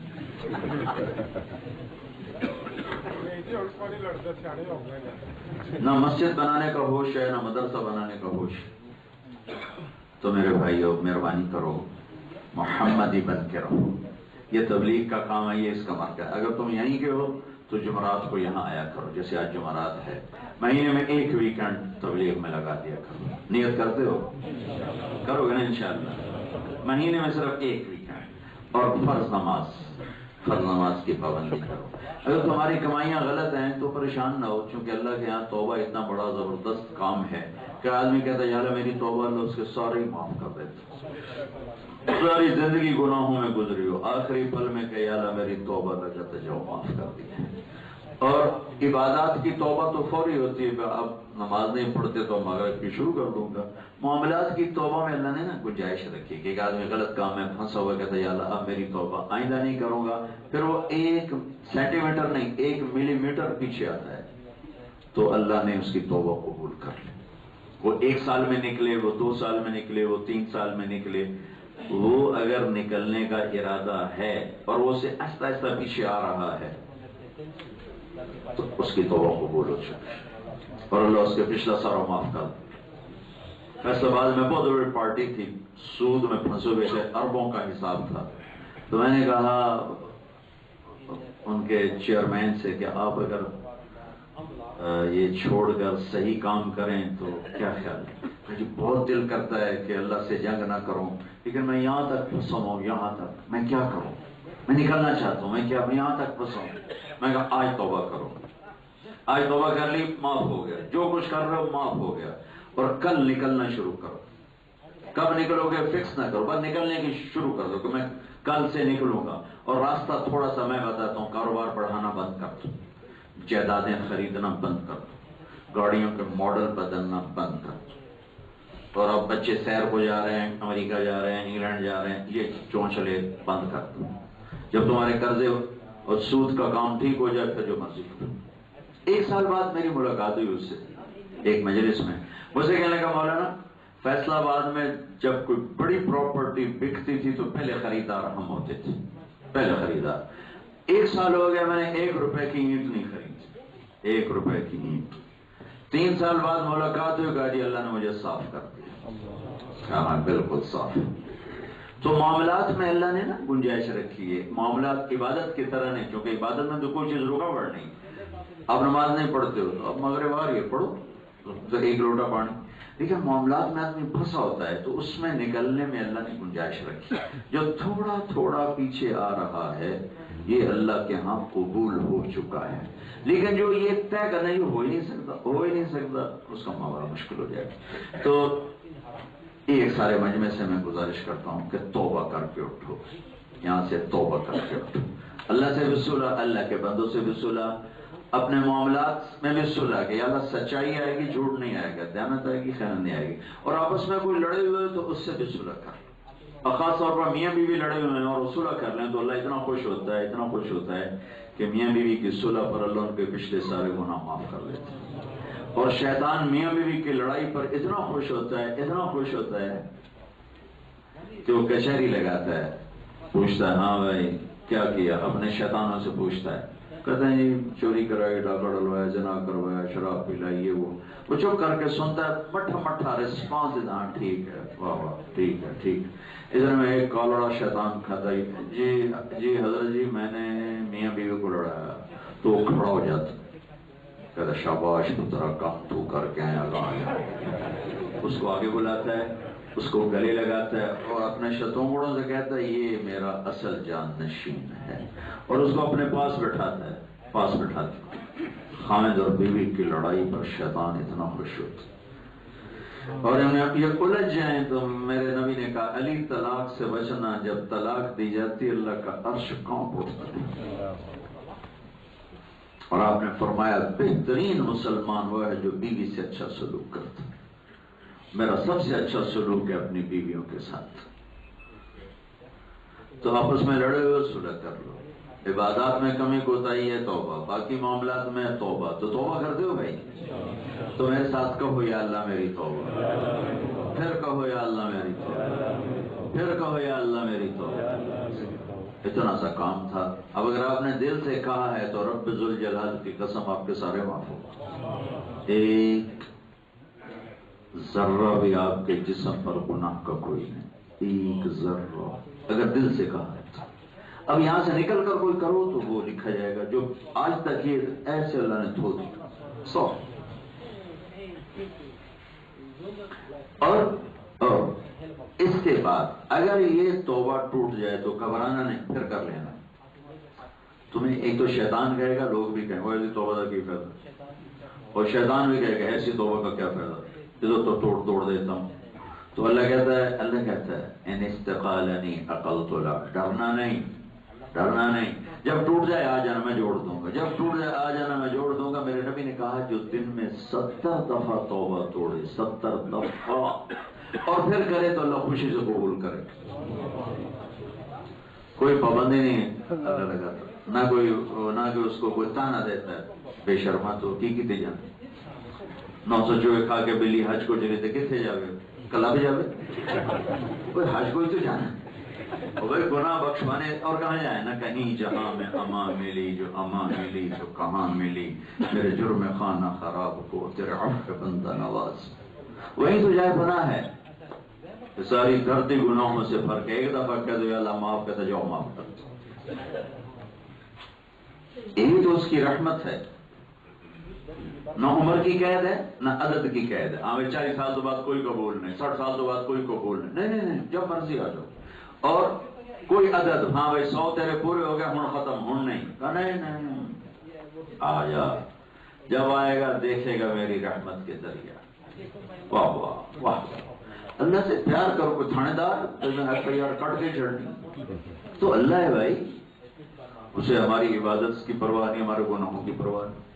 S1: نہ مسجد بنانے کا ہوش ہے، نہ مدرسہ بنانے کا ہوش. تو میرے بھائیو مہربانی کرو، محمدی بن کے رہو. یہ تبلیغ کا کام ہے، یہ اس کا مرکز. اگر تم یہیں کے ہو تو جمعرات کو یہاں آیا کرو، جیسے آج جمعرات ہے. مہینے میں 1 ویکنڈ تبلیغ میں لگا دیا کرو. نیت کرتے ہو؟ کرو گے نا انشاءاللہ. مہینے میں صرف 1 ویکنڈ. اور فرض نماز کی پابندی کرو. اگر تمہاری کمائیاں غلط ہیں تو پریشان نہ ہو، چونکہ اللہ کے ہاں توبہ اتنا بڑا زبردست کام ہے کہ آدمی کہتا ہے یا اللہ میری توبہ، اللہ اس کے سارے ہی معاف کر دیتا. ساری زندگی گناہوں میں گزری ہو، آخری پل میں کہ یا اللہ میری توبہ، اللہ کہتا ہے جاؤ معاف کر دی. اور عبادات کی توبہ تو فوری ہوتی ہے. اب نماز نہیں پڑھتے تو مغرب کی شروع کر دوں گا. معاملات کی توبہ میں اللہ نے نا گنجائش رکھی کہ ایک آدمی غلط کام میں پھنسا ہوا کہتا ہے یا اللہ اب میری توبہ، آئندہ نہیں کروں گا. پھر وہ 1 سینٹی میٹر نہیں، 1 ملی میٹر پیچھے آتا ہے تو اللہ نے اس کی توبہ قبول کر لی. وہ 1 سال میں نکلے، وہ 2 سال میں نکلے، وہ 3 سال میں نکلے، وہ اگر نکلنے کا ارادہ ہے اور وہ اسے آہستہ آہستہ پیچھے آ رہا ہے تو اس کی توبہ قبول ہو چکی اور اللہ اس کے پچھلا سارا معاف کر. فیصلہ آباد میں بہت بڑی پارٹی تھی، سود میں پھنسے ہوئے تھے، اربوں کا حساب تھا. تو میں نے کہا ان کے چیئرمین سے کہ آپ اگر یہ چھوڑ کر صحیح کام کریں تو کیا خیال ہے؟ مجھے بہت دل کرتا ہے کہ اللہ سے جنگ نہ کروں، لیکن میں یہاں تک پھنسا ہوں، یہاں تک میں کیا کروں؟ میں نکلنا چاہتا ہوں، میں یہاں تک پھنسا ہوں. میں کہا آج توبہ کرو. آج توبہ کر لی، معاف ہو گیا. جو کچھ کر رہے ہو معاف ہو گیا. اور کل نکلنا شروع کرو. کب نکلو گے فکس نہ کرو، بس نکلنے کی شروع کر دو کہ میں کل سے نکلوں گا. اور راستہ تھوڑا سا میں بتاتا ہوں. کاروبار بڑھانا بند کر دو، جائیدادیں خریدنا بند کر دو، گاڑیوں کے ماڈل بدلنا بند کر دو. اور اب بچے سیر کو جا رہے ہیں، امریکہ جا رہے ہیں، انگلینڈ جا رہے ہیں، یہ چونچلے بند کر دو. جب تمہارے قرضے اور سود کا کام ٹھیک ہو جائے پھر جو مرضی کرو. 1 سال بعد میری ملاقات ہوئی اس سے ایک مجلس میں. مجھے کہنے کا مولانا فیصلہ آباد میں جب کوئی بڑی پراپرٹی بکتی تھی تو پہلے خریدار ہم ہوتے تھے، پہلے خریدار. 1 سال ہو گیا میں نے 1 روپے کی اینٹ نہیں خریدی، 1 روپے کی اینٹ. 3 سال بعد ملاقات ہوئی، کہا جی اللہ نے مجھے صاف کر دیا. کہا بالکل صاف. تو معاملات میں اللہ نے نا گنجائش رکھی ہے. معاملات عبادت کی طرح نہیں، کیونکہ عبادت میں تو کوئی چیز رکاوٹ نہیں. اب نماز نہیں پڑھتے ہو تو اب مغرب آ رہی ہے پڑھو تو 1 لوٹا پانی. لیکن معاملات میں آدمی پھنسا ہوتا ہے تو اس میں نکلنے میں اللہ نے گنجائش رکھی. جو تھوڑا تھوڑا پیچھے آ رہا ہے یہ اللہ کے ہاں قبول ہو چکا ہے. لیکن جو یہ طے کرنا یہ ہو ہی نہیں سکتا اس کا معاملہ مشکل ہو جائے گا. تو ایک سارے مجمع سے میں گزارش کرتا ہوں کہ توبہ کر کے اٹھو، یہاں سے توبہ کر کے اٹھو. اللہ سے بھی صلح، اللہ کے بندوں سے بھی صلح، اپنے معاملات میں بھی صلح کہ یا اللہ سچائی آئے گی، جھوٹ نہیں آئے گا، دیانت آئے گی، خیانت نہیں آئے گی. اور آپس میں کوئی لڑے ہوئے تو اس سے بھی صلح کر. اور خاص طور پر میاں بیوی لڑے ہوئے ہیں اور صلح کر لیں تو اللہ اتنا خوش ہوتا ہے، اتنا خوش ہوتا ہے کہ میاں بیوی کی صلح پر اللہ ان کے پچھلے سارے گناہ معاف کر لیتے ہیں. اور شیطان میاں بیوی کی لڑائی پر اتنا خوش ہوتا ہے، اتنا خوش ہوتا ہے کہ وہ کچہری لگاتا ہے، پوچھتا ہے ہاں بھائی کیا کیا، اپنے شیطانوں سے پوچھتا ہے. کہتے ہیں جی چوری کرائی، ڈاکہ ڈلوایا، زنا کروایا، شراب پلائی، یہ وہ چپ کر کے سنتا ہے. مٹھا مٹھا رسپانس دیتا ہے ٹھیک ہے، واہ واہ ٹھیک ہے ٹھیک. ادھر میں ایک کالڑا شیطان کھاتا ہے، جی حضرت جی میں نے میاں بیوی کو لڑایا. تو وہ کھڑا ہو جاتا کہتا شاباش پترا کام تو کر کے آیا، اس کو آگے بلاتا ہے، اس کو گلے لگاتا ہے اور اپنے شتونگڑوں سے کہتا ہے یہ میرا اصل جان نشین ہے، اور اس کو اپنے پاس بٹھاتا ہے، پاس بٹھاتا ہے۔ خامد اور بیوی کی لڑائی پر شیطان اتنا خوش ہوتا اور یہ الجھ جائیں تو میرے نبی نے کہا علی طلاق سے بچنا، جب طلاق دی جاتی اللہ کا عرش کانپ اٹھتا ہے، اور آپ نے فرمایا بہترین مسلمان وہ ہے جو بیوی سے اچھا سلوک کرتا ہے۔ میرا سب سے اچھا سلوک ہے اپنی بیویوں کے ساتھ، تو آپس میں لڑے ہوئے صلح کر لو، عبادات میں کمی کوتاہی ہے توبہ، باقی معاملات میں توبہ، تو توبہ کرتے ہو بھائی؟ تو میرے ساتھ کہو یا اللہ میری توبہ، پھر کہو یا اللہ میری توبہ، پھر کہو یا اللہ میری توبہ۔ اتنا سا کام تھا۔ اب اگر آپ نے دل سے کہا ہے تو رب ذوالجلال کی قسم آپ کے سارے معاف ہو۔ ایک ذرہ بھی آپ کے جسم پر گناہ کا کوئی نہیں، ایک ذرہ اگر دل سے کہا ہے۔ اب یہاں سے نکل کر کوئی کرو تو وہ لکھا جائے گا جو آج تک یہ ایسے اللہ نے دھو دیا 100۔ اور اس کے بعد اگر یہ توبہ ٹوٹ جائے تو گھبرانا نہیں، پھر کر لینا۔ تمہیں ایک تو شیطان کہے گا، لوگ بھی کہیں گے ایسی توبہ کا کیا فائدہ، اور شیطان بھی کہے گا ایسی توبہ کا کیا فائدہ، ادھر تو توڑ دیتا ہوں۔ تو اللہ کہتا ہے ان استقالنی عقلت لک، ڈرنا نہیں، جب ٹوٹ جائے آ جانا میں جوڑ دوں گا، جب ٹوٹ جائے آ جانا میں جوڑ دوں گا۔ میرے نبی نے کہا جو دن میں 70 دفعہ توبہ توڑے، 70 دفعہ، اور پھر کرے تو اللہ خوشی سے قبول کرے۔ کوئی پابندی نہیں ہے اللہ لگاتا، نہ کہ اس کو کوئی تانا دیتا ہے بے شرما تو کی کتے جانے 900 چوہے کھا کے بلی حج کو چلے تھے کتنے جاوے کلب جاوے، کوئی حج کو ہی تو جانا ہے، بھائی گناہ بخشوانے اور کہاں جائے، نہ کہیں جہاں میں امان ملی، جو امان ملی تو کہاں ملی، میرے جرم خانہ خراب کو تیرے عفو بندہ نواز، وہی تو جائے پناہ ہے۔ ساری دھرتی گناہوں سے بھر کے ایک دفعہ کہہ دو یا اللہ معاف کہتا جاؤ معاف کر، یہی تو اس کی رحمت ہے۔ نہ عمر کی قید ہے نہ عدد کی قید ہے، 40 سال تو بعد کوئی قبول نہیں، 60 سال تو بعد کوئی قبول نہیں، جب مرضی آ جاؤ۔ اور کوئی عدد، ہاں بھائی 100 تیرے پورے ہو گئے ہوں ختم، ہوں نہیں، آ جا، جب آئے گا دیکھے گا میری رحمت کے دریا، واہ واہ واہ، اللہ سے پیار کرو۔ کوئی تھانے دار FIR کٹ کے چڑھنی تو اللہ ہے بھائی، اسے ہماری عبادت کی پرواہ نہیں، ہمارے گناہوں کی پرواہ نہیں۔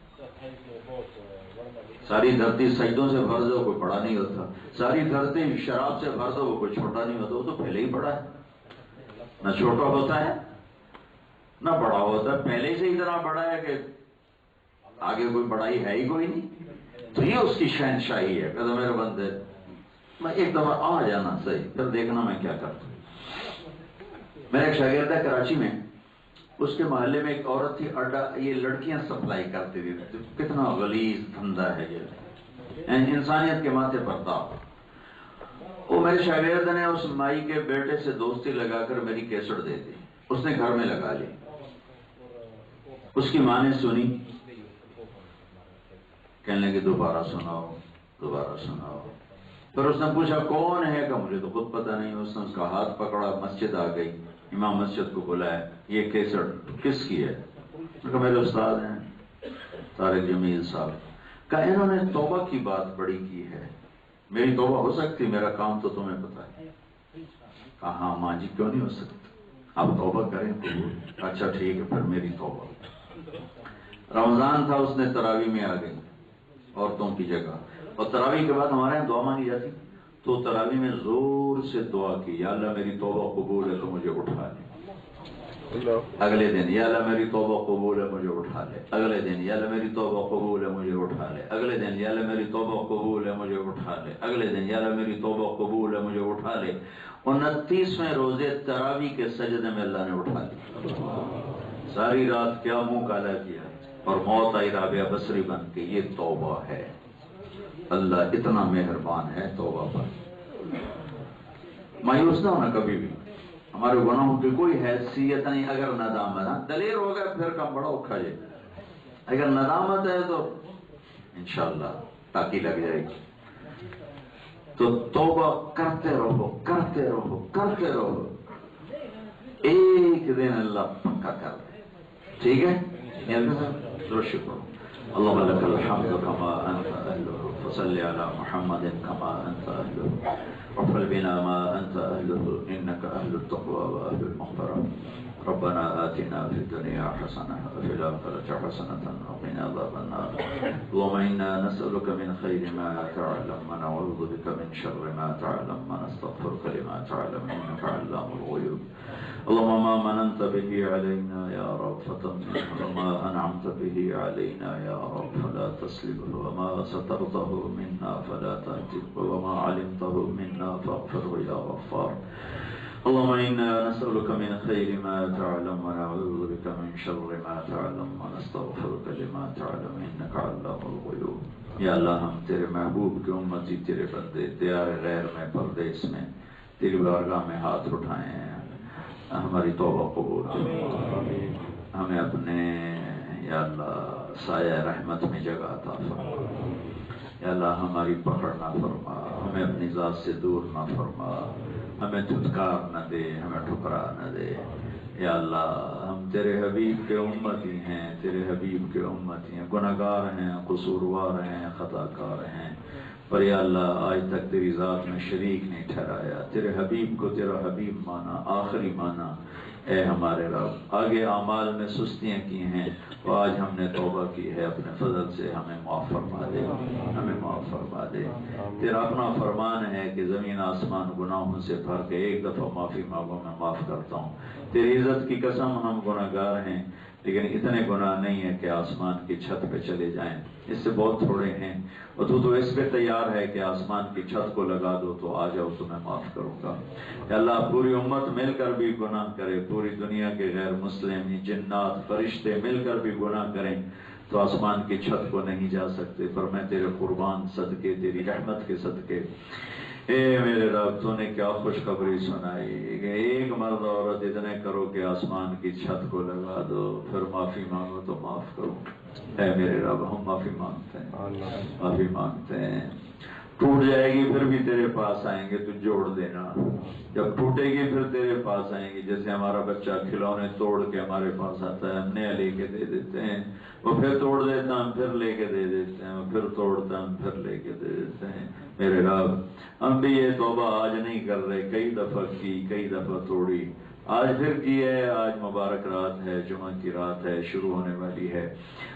S1: ساری دھرتی سجدوں سے بھر دو کوئی بڑا نہیں ہوتا، ساری دھرتی شراب سے بھر دو وہ کوئی چھوٹا نہیں ہوتا، وہ تو پہلے ہی بڑا ہے، نہ چھوٹا ہوتا ہے نہ بڑا ہوتا ہے، پہلے سے اتنا بڑا ہے کہ آگے کوئی بڑائی ہے ہی کوئی نہیں، تو یہ اس کی شہنشاہی ہے۔ کہتا میرے بندے میں ایک دفعہ آ جانا صحیح، پھر دیکھنا میں کیا کرتا ہوں۔ میرا ایک شاگرد ہے کراچی میں، اس کے محلے میں ایک عورت تھی، یہ لڑکیاں سپلائی کرتی تھی، کتنا غلیظ دھندا ہے یہ، انسانیت کے ماتھے پر داغ۔ وہ میرے شاگرد نے اس مائی کے بیٹے سے دوستی لگا کر میری کیسٹ دے دی، اس نے گھر میں لگا لی، اس کی ماں نے سنی، کہنے لگی دوبارہ سناؤ۔ پھر اس نے پوچھا کون ہے، کہ مجھے تو خود پتہ نہیں۔ اس نے اس کا ہاتھ پکڑا، مسجد آ گئی، امام مسجد کو بلایا، یہ کیسٹ کس کی ہے؟ کہا میرے استاد ہیں طارق جمیل صاحب، کہا انہوں نے توبہ کی بات بڑی کی ہے، میری توبہ ہو سکتی؟ میرا کام تو تمہیں پتہ ہے۔ کہا ہاں ماں جی کیوں نہیں ہو سکتی، آپ توبہ کریں قبول۔ اچھا ٹھیک ہے پھر میری توبہ۔ رمضان تھا، اس نے تراویح میں آ گئی عورتوں کی جگہ، اور تراویح کے بعد ہمارے یہاں دعا مانگی جاتی، تو تراویح میں زور سے دعا کی، یا اللہ میری توبہ قبول ہے تو مجھے اٹھا لے۔ اگلے دن یا اللہ میری توبہ قبول ہے مجھے اٹھا لے، اگلے دن یا اللہ میری توبہ قبول ہے مجھے اٹھا لے، اگلے دن یا اللہ میری توبہ قبول ہے مجھے اٹھا لے، اگلے دن یا اللہ میری توبہ قبول ہے مجھے اٹھا لے۔ 29ویں روزے تراویح کے سجدے میں اللہ نے اٹھا لی، ساری رات کیا منہ کالا کیا، اور موت آئی رابعہ بصری بن کے۔ یہ توبہ ہے، اللہ اتنا مہربان ہے توبہ پر۔ مایوس نہ ہونا کبھی بھی، ہمارے گناہوں کی کوئی حیثیت نہیں۔ اگر ندامت، دلیر ہو گئے پھر کم بڑا اکھا جائے، اگر ندامت ہے تو انشاءاللہ تاکہ لگ جائے گی. تو توبہ کرتے رہو کرتے رہو کرتے رہو، ایک دن اللہ پکا کر دے. ٹھیک ہے؟ شکر. اللهم لك الحمد كما أنت أهله فصل على محمد كما أنت أهله وافعل بنا ما أنت أهله إنك أهل التقوى وأهل المغفرة. ربنا آتنا في الدنيا حسنة وفي الآخرة حسنة وقنا عذاب النار. اللهم إنا نسألك من خير ما تعلم ونعوذ بك من شر ما تعلم ونستغفرك لما تعلم إنك علام الغيوب. اللهم ما مننت به علينا يا رب فتمنه، وما أنعمت به علينا يا رب فلا تسلبه، وما سترته منا فلا تهتكه، وما علمته منا فاغفره يا غفار. اللهم إنا نسألك من خير ما تعلم ونعوذ بك من شر ما تعلم ونستغفرك لما تعلم إنك علام الغيوب. یا اللہ ہم تیرے محبوب کی امتی، تیرے بندے دیار غیر میں پردیس میں تیری بارگاہ میں ہاتھ اٹھائے ہیں. ہماری توبہ قبول کریں، ہمیں اپنے یا اللہ سایہ رحمت میں جگہ عطا فرما. یا اللہ ہماری پکڑ نہ فرما، ہمیں اپنی ذات سے دور نہ فرما، ہمیں دھتکار نہ دے، ہمیں ٹھکرا نہ دے. یا اللہ ہم تیرے حبیب کے امتی ہیں، تیرے حبیب کے امتی ہیں، گناہگار ہیں، قصوروار ہیں، خطا کار ہیں، پر یا اللہ آج تک تیری ذات میں شریک نہیں ٹھہرایا. تیرے حبیب کو تیرا حبیب مانا، آخری مانا. اے ہمارے رب، آگے اعمال میں سستیاں کی ہیں، تو آج ہم نے توبہ کی ہے، اپنے فضل سے ہمیں معاف فرما دے، ہمیں معاف فرما دے. تیرا اپنا فرمان ہے کہ زمین آسمان گناہوں سے بھر کے ایک دفعہ معافی مانگو میں معاف کرتا ہوں. تیری عزت کی قسم ہم گناہگار ہیں، لیکن اتنے گناہ نہیں ہیں کہ آسمان کی چھت پہ چلے جائیں، اس سے بہت تھوڑے ہیں. اور تو اس پہ تیار ہے کہ آسمان کی چھت کو لگا دو تو آ جاؤ تو میں معاف کروں گا. یا اللہ پوری امت مل کر بھی گناہ کرے، پوری دنیا کے غیر مسلم جنات فرشتے مل کر بھی گناہ کریں تو آسمان کی چھت کو نہیں جا سکتے. پر میں تیرے قربان صدقے، تیری رحمت کے صدقے، اے میرے رب تو نے کیا خوشخبری سنائی کہ ایک مرد عورت اتنے کرو کہ آسمان کی چھت کو لگا دو، پھر معافی مانگو تو معاف کروں. اے میرے رب ہم معافی مانگتے ہیں، معافی مانگتے ہیں. ٹوٹ جائے گی پھر بھی تیرے پاس آئیں گے، تو جوڑ دینا. جب ٹوٹے گی پھر تیرے پاس آئیں گے. جیسے ہمارا بچہ کھلونے توڑ کے ہمارے پاس آتا ہے، ہم نیا لے کے دے دیتے ہیں، وہ پھر توڑ دیتا ہم پھر لے کے دے دیتے ہیں، وہ پھر توڑتا ہم پھر لے کے دے دیتے ہیں. میرے رب ہم بھی یہ توبہ آج نہیں کر رہے، کئی دفعہ کی، کئی دفعہ توڑی، آج پھر کی ہے. آج مبارک رات ہے، جمعہ کی رات ہے، شروع ہونے والی ہے،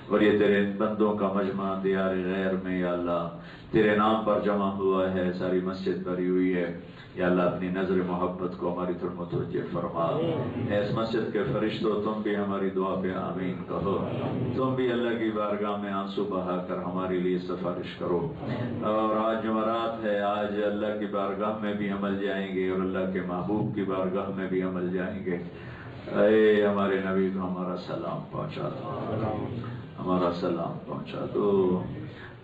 S1: اور یہ تیرے بندوں کا مجمع دیار غیر میں یا اللہ تیرے نام پر جمع ہوا ہے، ساری مسجد بھری ہوئی ہے. یا اللہ اپنی نظر محبت کو ہماری طرف متوجہ فرما. اس مسجد کے فرشتوں تم بھی ہماری دعا پہ آمین کہو. تم بھی اللہ کی بارگاہ میں آنسو بہا کر ہمارے لیے سفارش کرو. اور آج جمعرات ہے، آج اللہ کی بارگاہ میں بھی عمل جائیں گے اور اللہ کے محبوب کی بارگاہ میں بھی عمل جائیں گے. اے ہمارے نبی کو ہمارا سلام پہنچا دو، ہمارا سلام پہنچا دو،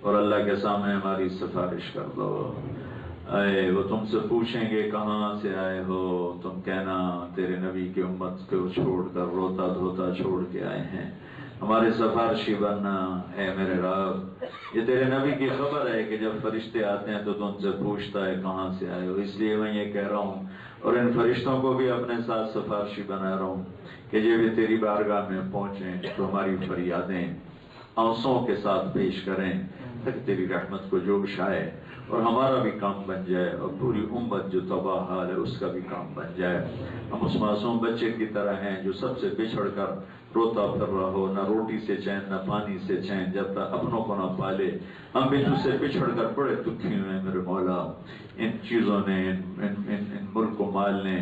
S1: اور اللہ کے سامنے ہماری سفارش کر دو. اے وہ تم سے پوچھیں گے کہاں سے آئے ہو، تم کہنا تیرے نبی کی امت کو چھوڑ کر روتا دھوتا چھوڑ کے آئے ہیں، ہمارے سفارشی بننا. اے میرے رب یہ تیرے نبی کی خبر ہے کہ جب فرشتے آتے ہیں تو تم سے پوچھتا ہے کہاں سے آئے ہو. اس لیے میں یہ کہہ رہا ہوں اور ان فرشتوں کو بھی اپنے ساتھ سفارشی بنا رہا ہوں کہ یہ بھی تیری بارگاہ میں پہنچیں تو ہماری فریادیں آنسوں کے ساتھ پیش کریں تاکہ تیری رحمت کو جوش آئے اور ہمارا بھی کام بن جائے اور پوری امت جو تباہ حال ہے اس کا بھی کام بن جائے. ہم اس معصوم بچے کی طرح ہیں جو سب سے بچھڑ کر روتا پھر رہا ہو، نہ روٹی سے چین نہ پانی سے چین، جب تک اپنوں کو نہ پالے. ہم بھی تجھ سے بچھڑ کر بڑے دکھی ہوئے میرے مولا. ان چیزوں نے، ان ملک و مال نے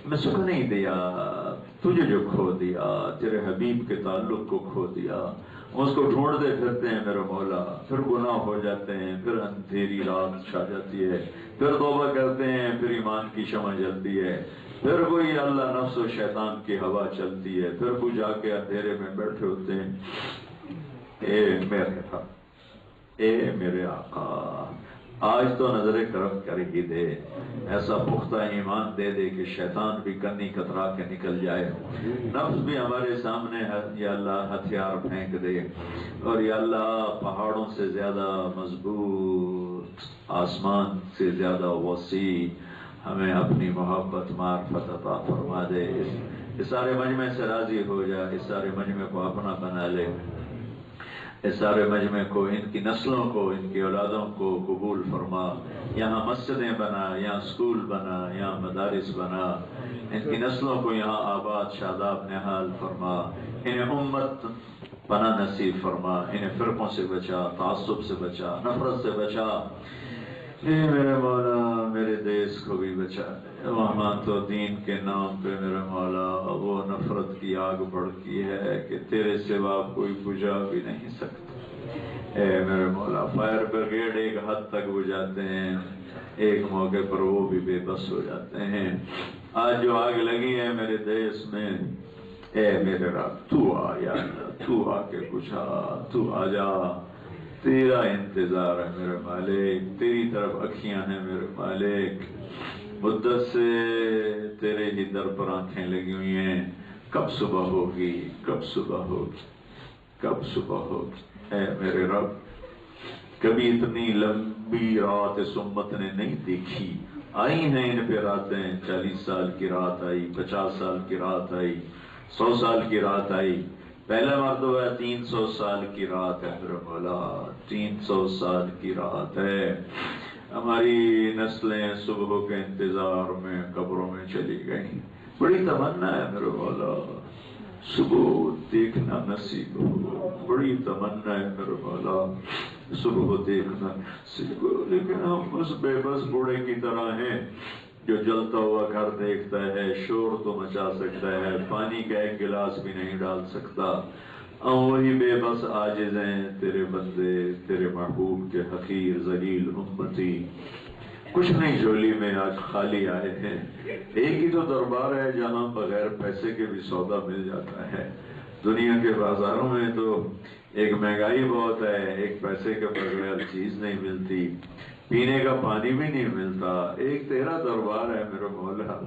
S1: میں سکھ نہیں دیا، تجھے جو کھو دیا، تیرے حبیب کے تعلق کو کھو دیا. اس کو ڈھونڈتے پھرتے ہیں میرے مولا، پھر گناہ ہو جاتے ہیں، پھر اندھیری رات چھا جاتی ہے، پھر توبہ کرتے ہیں، پھر ایمان کی شمع جلتی ہے، پھر وہی اللہ نفس و شیطان کی ہوا چلتی ہے، پھر وہ جا کے اندھیرے میں بیٹھے ہوتے ہیں. اے میرے رب، اے میرے آقا، آج تو نظر کرم کر ہی دے، ایسا پختہ ایمان دے دے کہ شیطان بھی کنی کترا کے نکل جائے، نفس بھی ہمارے سامنے یا اللہ ہتھیار پھینک دے، اور یا اللہ پہاڑوں سے زیادہ مضبوط، آسمان سے زیادہ وسیع ہمیں اپنی محبت معرفت عطا فرما دے۔ اس سارے مجمع سے راضی ہو جا، اس سارے مجمع کو اپنا بنا لے، اس سارے مجمع کو، ان کی نسلوں کو، ان کی اولادوں کو قبول فرما۔ یہاں مسجدیں بنا، یہاں اسکول بنا، یہاں مدارس بنا، ان کی نسلوں کو یہاں آباد شاداب نحال فرما، انہیں امت پناہ نصیب فرما، انہیں فرقوں سے بچا، تعصب سے بچا، نفرت سے بچا۔ اے میرے مولا میرے دیس کو بھی بچا دے، وہاں تو دین کے نام پہ میرے مولا وہ نفرت کی آگ بھڑکی ہے کہ تیرے سوا کوئی بجھا بھی نہیں سکتا۔ اے میرے مولا فائر بریگیڈ ایک حد تک بجھاتے ہیں، ایک موقع پر وہ بھی بے بس ہو جاتے ہیں۔ آج جو آگ لگی ہے میرے دیس میں، اے میرے رب تو آ یا اللہ، تو آ کے بجھا، تو آ جا، تیرا انتظار ہے میرے مالک، تیری طرف اکھیاں ہیں میرے مالک، مدت سے تیرے ہی در پر آنکھیں لگی ہوئی ہیں، کب صبح ہوگی، کب صبح ہوگی، کب صبح ہوگی۔ اے میرے رب کبھی اتنی لمبی رات اس امت نے نہیں دیکھی، آئی ہیں ان پہ راتیں، 40 سال کی رات آئی، 50 سال کی رات آئی، 100 سال کی رات آئی، پہلا مرتبہ 300 سال کی رات ہے میرے مولا، 300 سال کی رات ہے۔ ہماری نسلیں صبح کے انتظار میں قبروں میں چلی گئیں، بڑی تمنا ہے میرے مولا صبح دیکھنا نصیب ہو، بڑی تمنا ہے میرے مولا صبح دیکھنا نصیب ہو، لیکن ہم اس بے بس بوڑھے کی طرح ہیں جو جلتا ہوا گھر دیکھتا ہے، شور تو مچا سکتا ہے، پانی کا ایک گلاس بھی نہیں ڈال سکتا۔ ہم وہی بے بس عاجز ہیں، تیرے بندے، تیرے محبوب کے حقیر ذلیل امتی، کچھ نہیں جھولی میں آج خالی آئے ہیں۔ ایک ہی تو دربار ہے جہاں بغیر پیسے کے بھی سودا مل جاتا ہے، دنیا کے بازاروں میں تو ایک مہنگائی بہت ہے، ایک پیسے کے بغیر چیز نہیں ملتی، پینے کا پانی بھی نہیں ملتا، ایک تیرا دربار ہے میرے مولا۔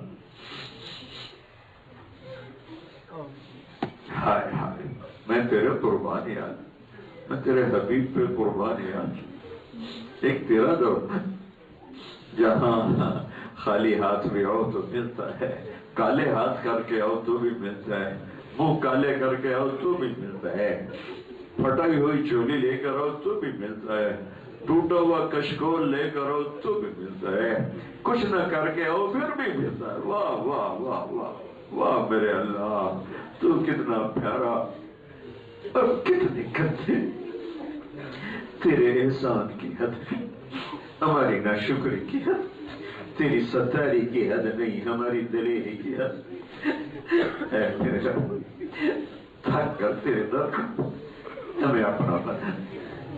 S1: ہائے ہائے میں تیرے قربان یار، میں تیرے حبیب پہ قربان یار، ایک تیرا دربار جہاں خالی ہاتھ بھی آؤ تو ملتا ہے، کالے ہاتھ کر کے آؤ تو بھی ملتا ہے، منہ کالے کر کے آؤ تو بھی ملتا ہے، پھٹائی ہوئی چولی لے کر آؤ تو بھی ملتا ہے، ٹوٹا ہوا کشکول لے کر آؤ تو بھی ملتا ہے، کچھ نہ کر کے آؤ پھر بھی ملتا ہے۔ واہ واہ واہ واہ واہ میرے اللہ، تو کتنا پیارا اور کتنی گندی، تیرے احسان کی حد نہیں، ہماری ناشکری کی حد، تیری ستاری کی حد نہیں، ہماری دلیری کی حد۔ اے میرے رب تھک کر تیرے در ہمیں اپنا بنا،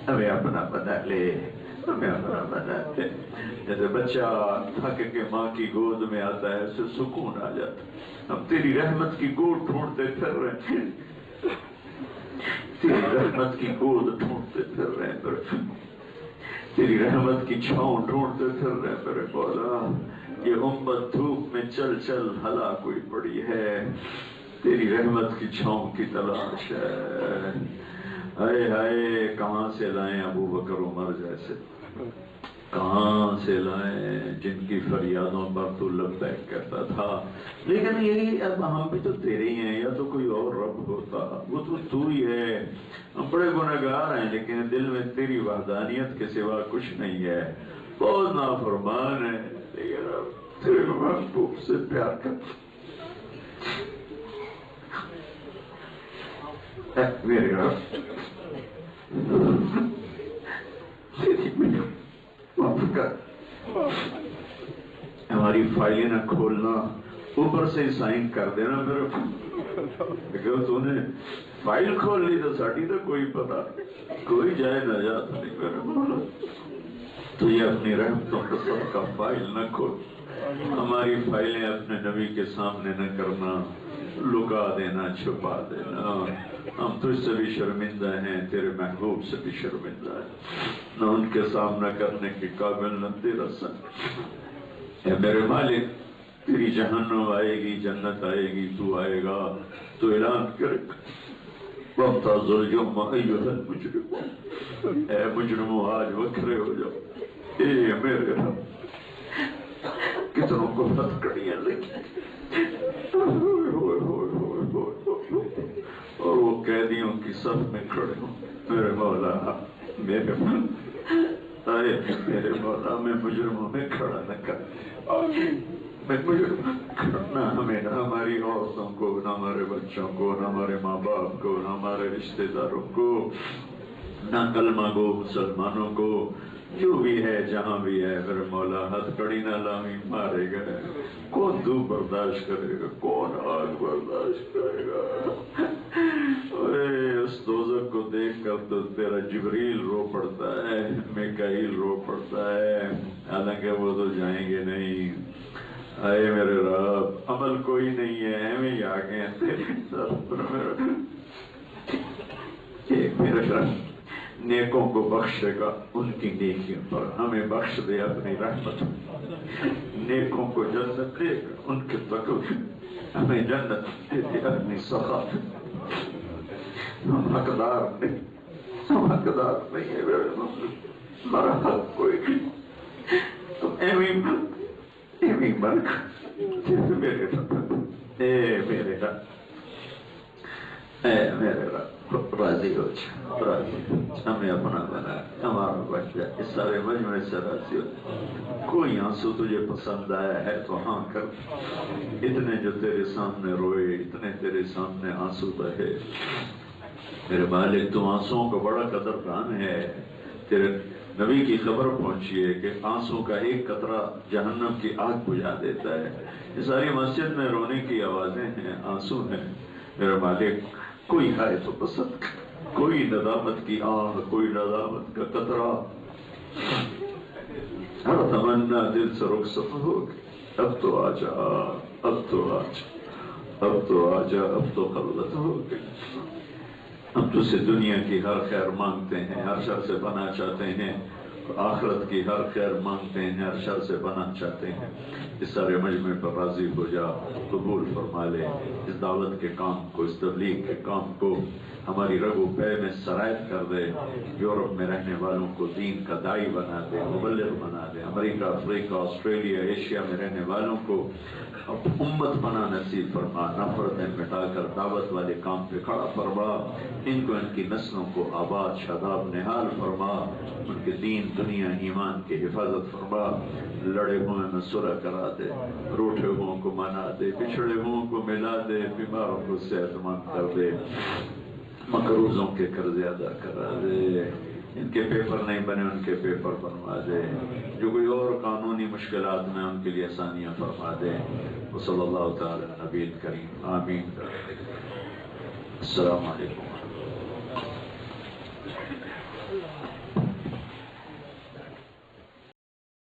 S1: ہمیں اپنا بنا لے، ہمیں اپنا بنا لے۔ جیسے بچہ تھک کے ماں کی گود میں آتا ہے اسے سکون آ جاتا ہے، ہم تیری رحمت کی گود ڈھونڈتے پھر رہے ہیں، تیری رحمت کی گود ڈھونڈتے پھر رہے ہیں، تیری رحمت کی چھاؤں ڈھونڈتے پھر رہے میرے مولا۔ یہ امت دھوپ میں چل چل ہلاک ہوئی پڑی ہے، تیری رحمت کی چھاؤں کی تلاش ہے۔ ہائے ہائے کہاں سے لائیں ابو بکر عمر جیسے، کہاں سے لائیں جن کی فریادوں پر تو لبیک کہتا تھا، لیکن یہی اب ہم بھی تو تیرے ہی ہیں، یا تو کوئی اور رب ہوتا، وہ تو ہی ہے۔ ہم بڑے گنہگار ہیں لیکن دل میں تیری وحدانیت کے سوا کچھ نہیں ہے، بہت نافرمان ہے، لیکن اب تیرے محبوب سے پیار کرتا میرے رب معاف کر، ہماری فائلیں نہ کھولنا، اوپر سے سائن کر دینا میرے، تو نے فائل کھول لی تو ساڑی تو کوئی پتا کوئی جائے نہ جاتا نہیں میرے مولا، تو یہ اپنی رحمتوں کا صدقہ فائل نہ کھول، ہماری فائلیں اپنے نبی کے سامنے نہ کرنا، لکا دینا، چھپا دینا۔ ہم تجھ سے بھی شرمندہ ہیں، تیرے محبوب سے بھی شرمندہ ہیں، نہ ان کے سامنا کرنے کے قابل نہ تیرا سن۔ اے میرے مالک، تیری جہنم آئے گی، جنت آئے گی، تو آئے گا تو اعلان کرے گا وَامْتَازُوا الْيَوْمَ أَيُّهَا الْمُجْرِمُونَ، اے مجرموں آج وکھرے ہو جاؤ۔ اے میرے رب، کتنوں کو ہتھکڑیاں لگی اور وہ قیدیوں کی صف میں کھڑے ہوں۔ میرے مولا، میرے مولا، اے میرے مولا، میں مجرموں میں کھڑا نہ کر، میں مجرموں میں کھڑا نہ ہمیں، نہ ہماری عورتوں کو، نہ ہمارے بچوں کو، نہ ہمارے ماں باپ کو، نہ ہمارے رشتہ داروں کو، نہ کلمہ گو مسلمانوں کو، جو بھی ہے جہاں بھی ہے، میرے مولا ہتھکڑی نہ لامی مارے گئے، کون دھوپ برداشت کرے گا، کون آگ برداشت کرے گا؟ اے اس دوزخ کو دیکھ کر تو تیرا جبریل رو پڑتا ہے، میکائیل رو پڑتا ہے، حالانکہ وہ تو جائیں گے نہیں۔ اے میرے رب، عمل کوئی نہیں ہے، ایویں ہی آگے ہیں تیری طرف۔ میرے رب نیکوں کو بخشے گا ان کی نیکیوں پر، ہمیں بخش دے اپنی رحمت، نیکوں کو جنت دے گا ان کے تقوی، ہمیں جنت دے دے اپنی سخاوت۔ ہم حقدار نہیں، ہم حقدار نہیں ہے میرے رب، ہمارا حق کوئی نہیں، تم ایویں برک میرے رب، اے میرے رب، اے میرے رب، راضی ہو جا، راضی ہو جا، ہمیں اپنا بنا، ہمارا بچ جائے، اس سارے مجموعے سے راضی ہو جا۔ کوئی آنسو تجھے پسند آیا ہے تو ہاں کر، اتنے جو تیرے سامنے روئے، اتنے تیرے سامنے آنسو بہے۔ میرے مالک، تو آنسوؤں کا بڑا قدردان ہے، تیرے نبی کی خبر پہنچی ہے کہ آنسو کا ایک قطرہ جہنم کی آگ بجھا دیتا ہے۔ یہ ساری مسجد میں رونے کی آوازیں ہیں، آنسو ہیں۔ میرے مالک، کوئی ہائے تو پسند کر، کوئی ندامت کی آہ، کوئی ندامت کا قطرہ، ہر تمنا دل سے رخصت ہو گئی۔ اب تو آ جا، اب تو آ جا، اب تو آ جا، اب تو خلوت ہو گئی۔ ہم تجھ سے دنیا کی ہر خیر مانگتے ہیں، ہر شر سے پناہ چاہتے ہیں، آخرت کی ہر خیر مانگتے ہیں، ہر شر سے پناہ چاہتے ہیں۔ اس سارے مجمع پر راضی ہو جا، قبول فرما لے اس دعوت کے کام کو، اس تبلیغ کے کام کو، ہماری رگ و پے میں سرایت کر دے، یورپ میں رہنے والوں کو دین کا داعی بنا دے، مبلغ بنا دے، امریکہ، افریقہ، آسٹریلیا، ایشیا میں رہنے والوں کو امت بنا نصیب فرما، نفرتیں مٹا کر دعوت والے کام پہ کھڑا فرما، ان کو، ان کی نسلوں کو آباد شاداب نہال فرما، ان کے دین، دنیا، ایمان کی حفاظت فرما، لڑے ہوئے میں صلح کرا دے، روٹھے ہوئوں کو منا دے، بچھڑے ہوئوں کو ملا دے، بیماروں کو صحت مند کر دے، مقروضوں کے قرضے ادا کرا دے، ان کے پیپر نہیں بنے ان کے پیپر بنوا دے، جو کوئی اور قانونی مشکلات میں ان کے لیے آسانیاں فرما دے۔ وصلی اللہ تعالی نبی کریم، آمین۔ السلام علیکم۔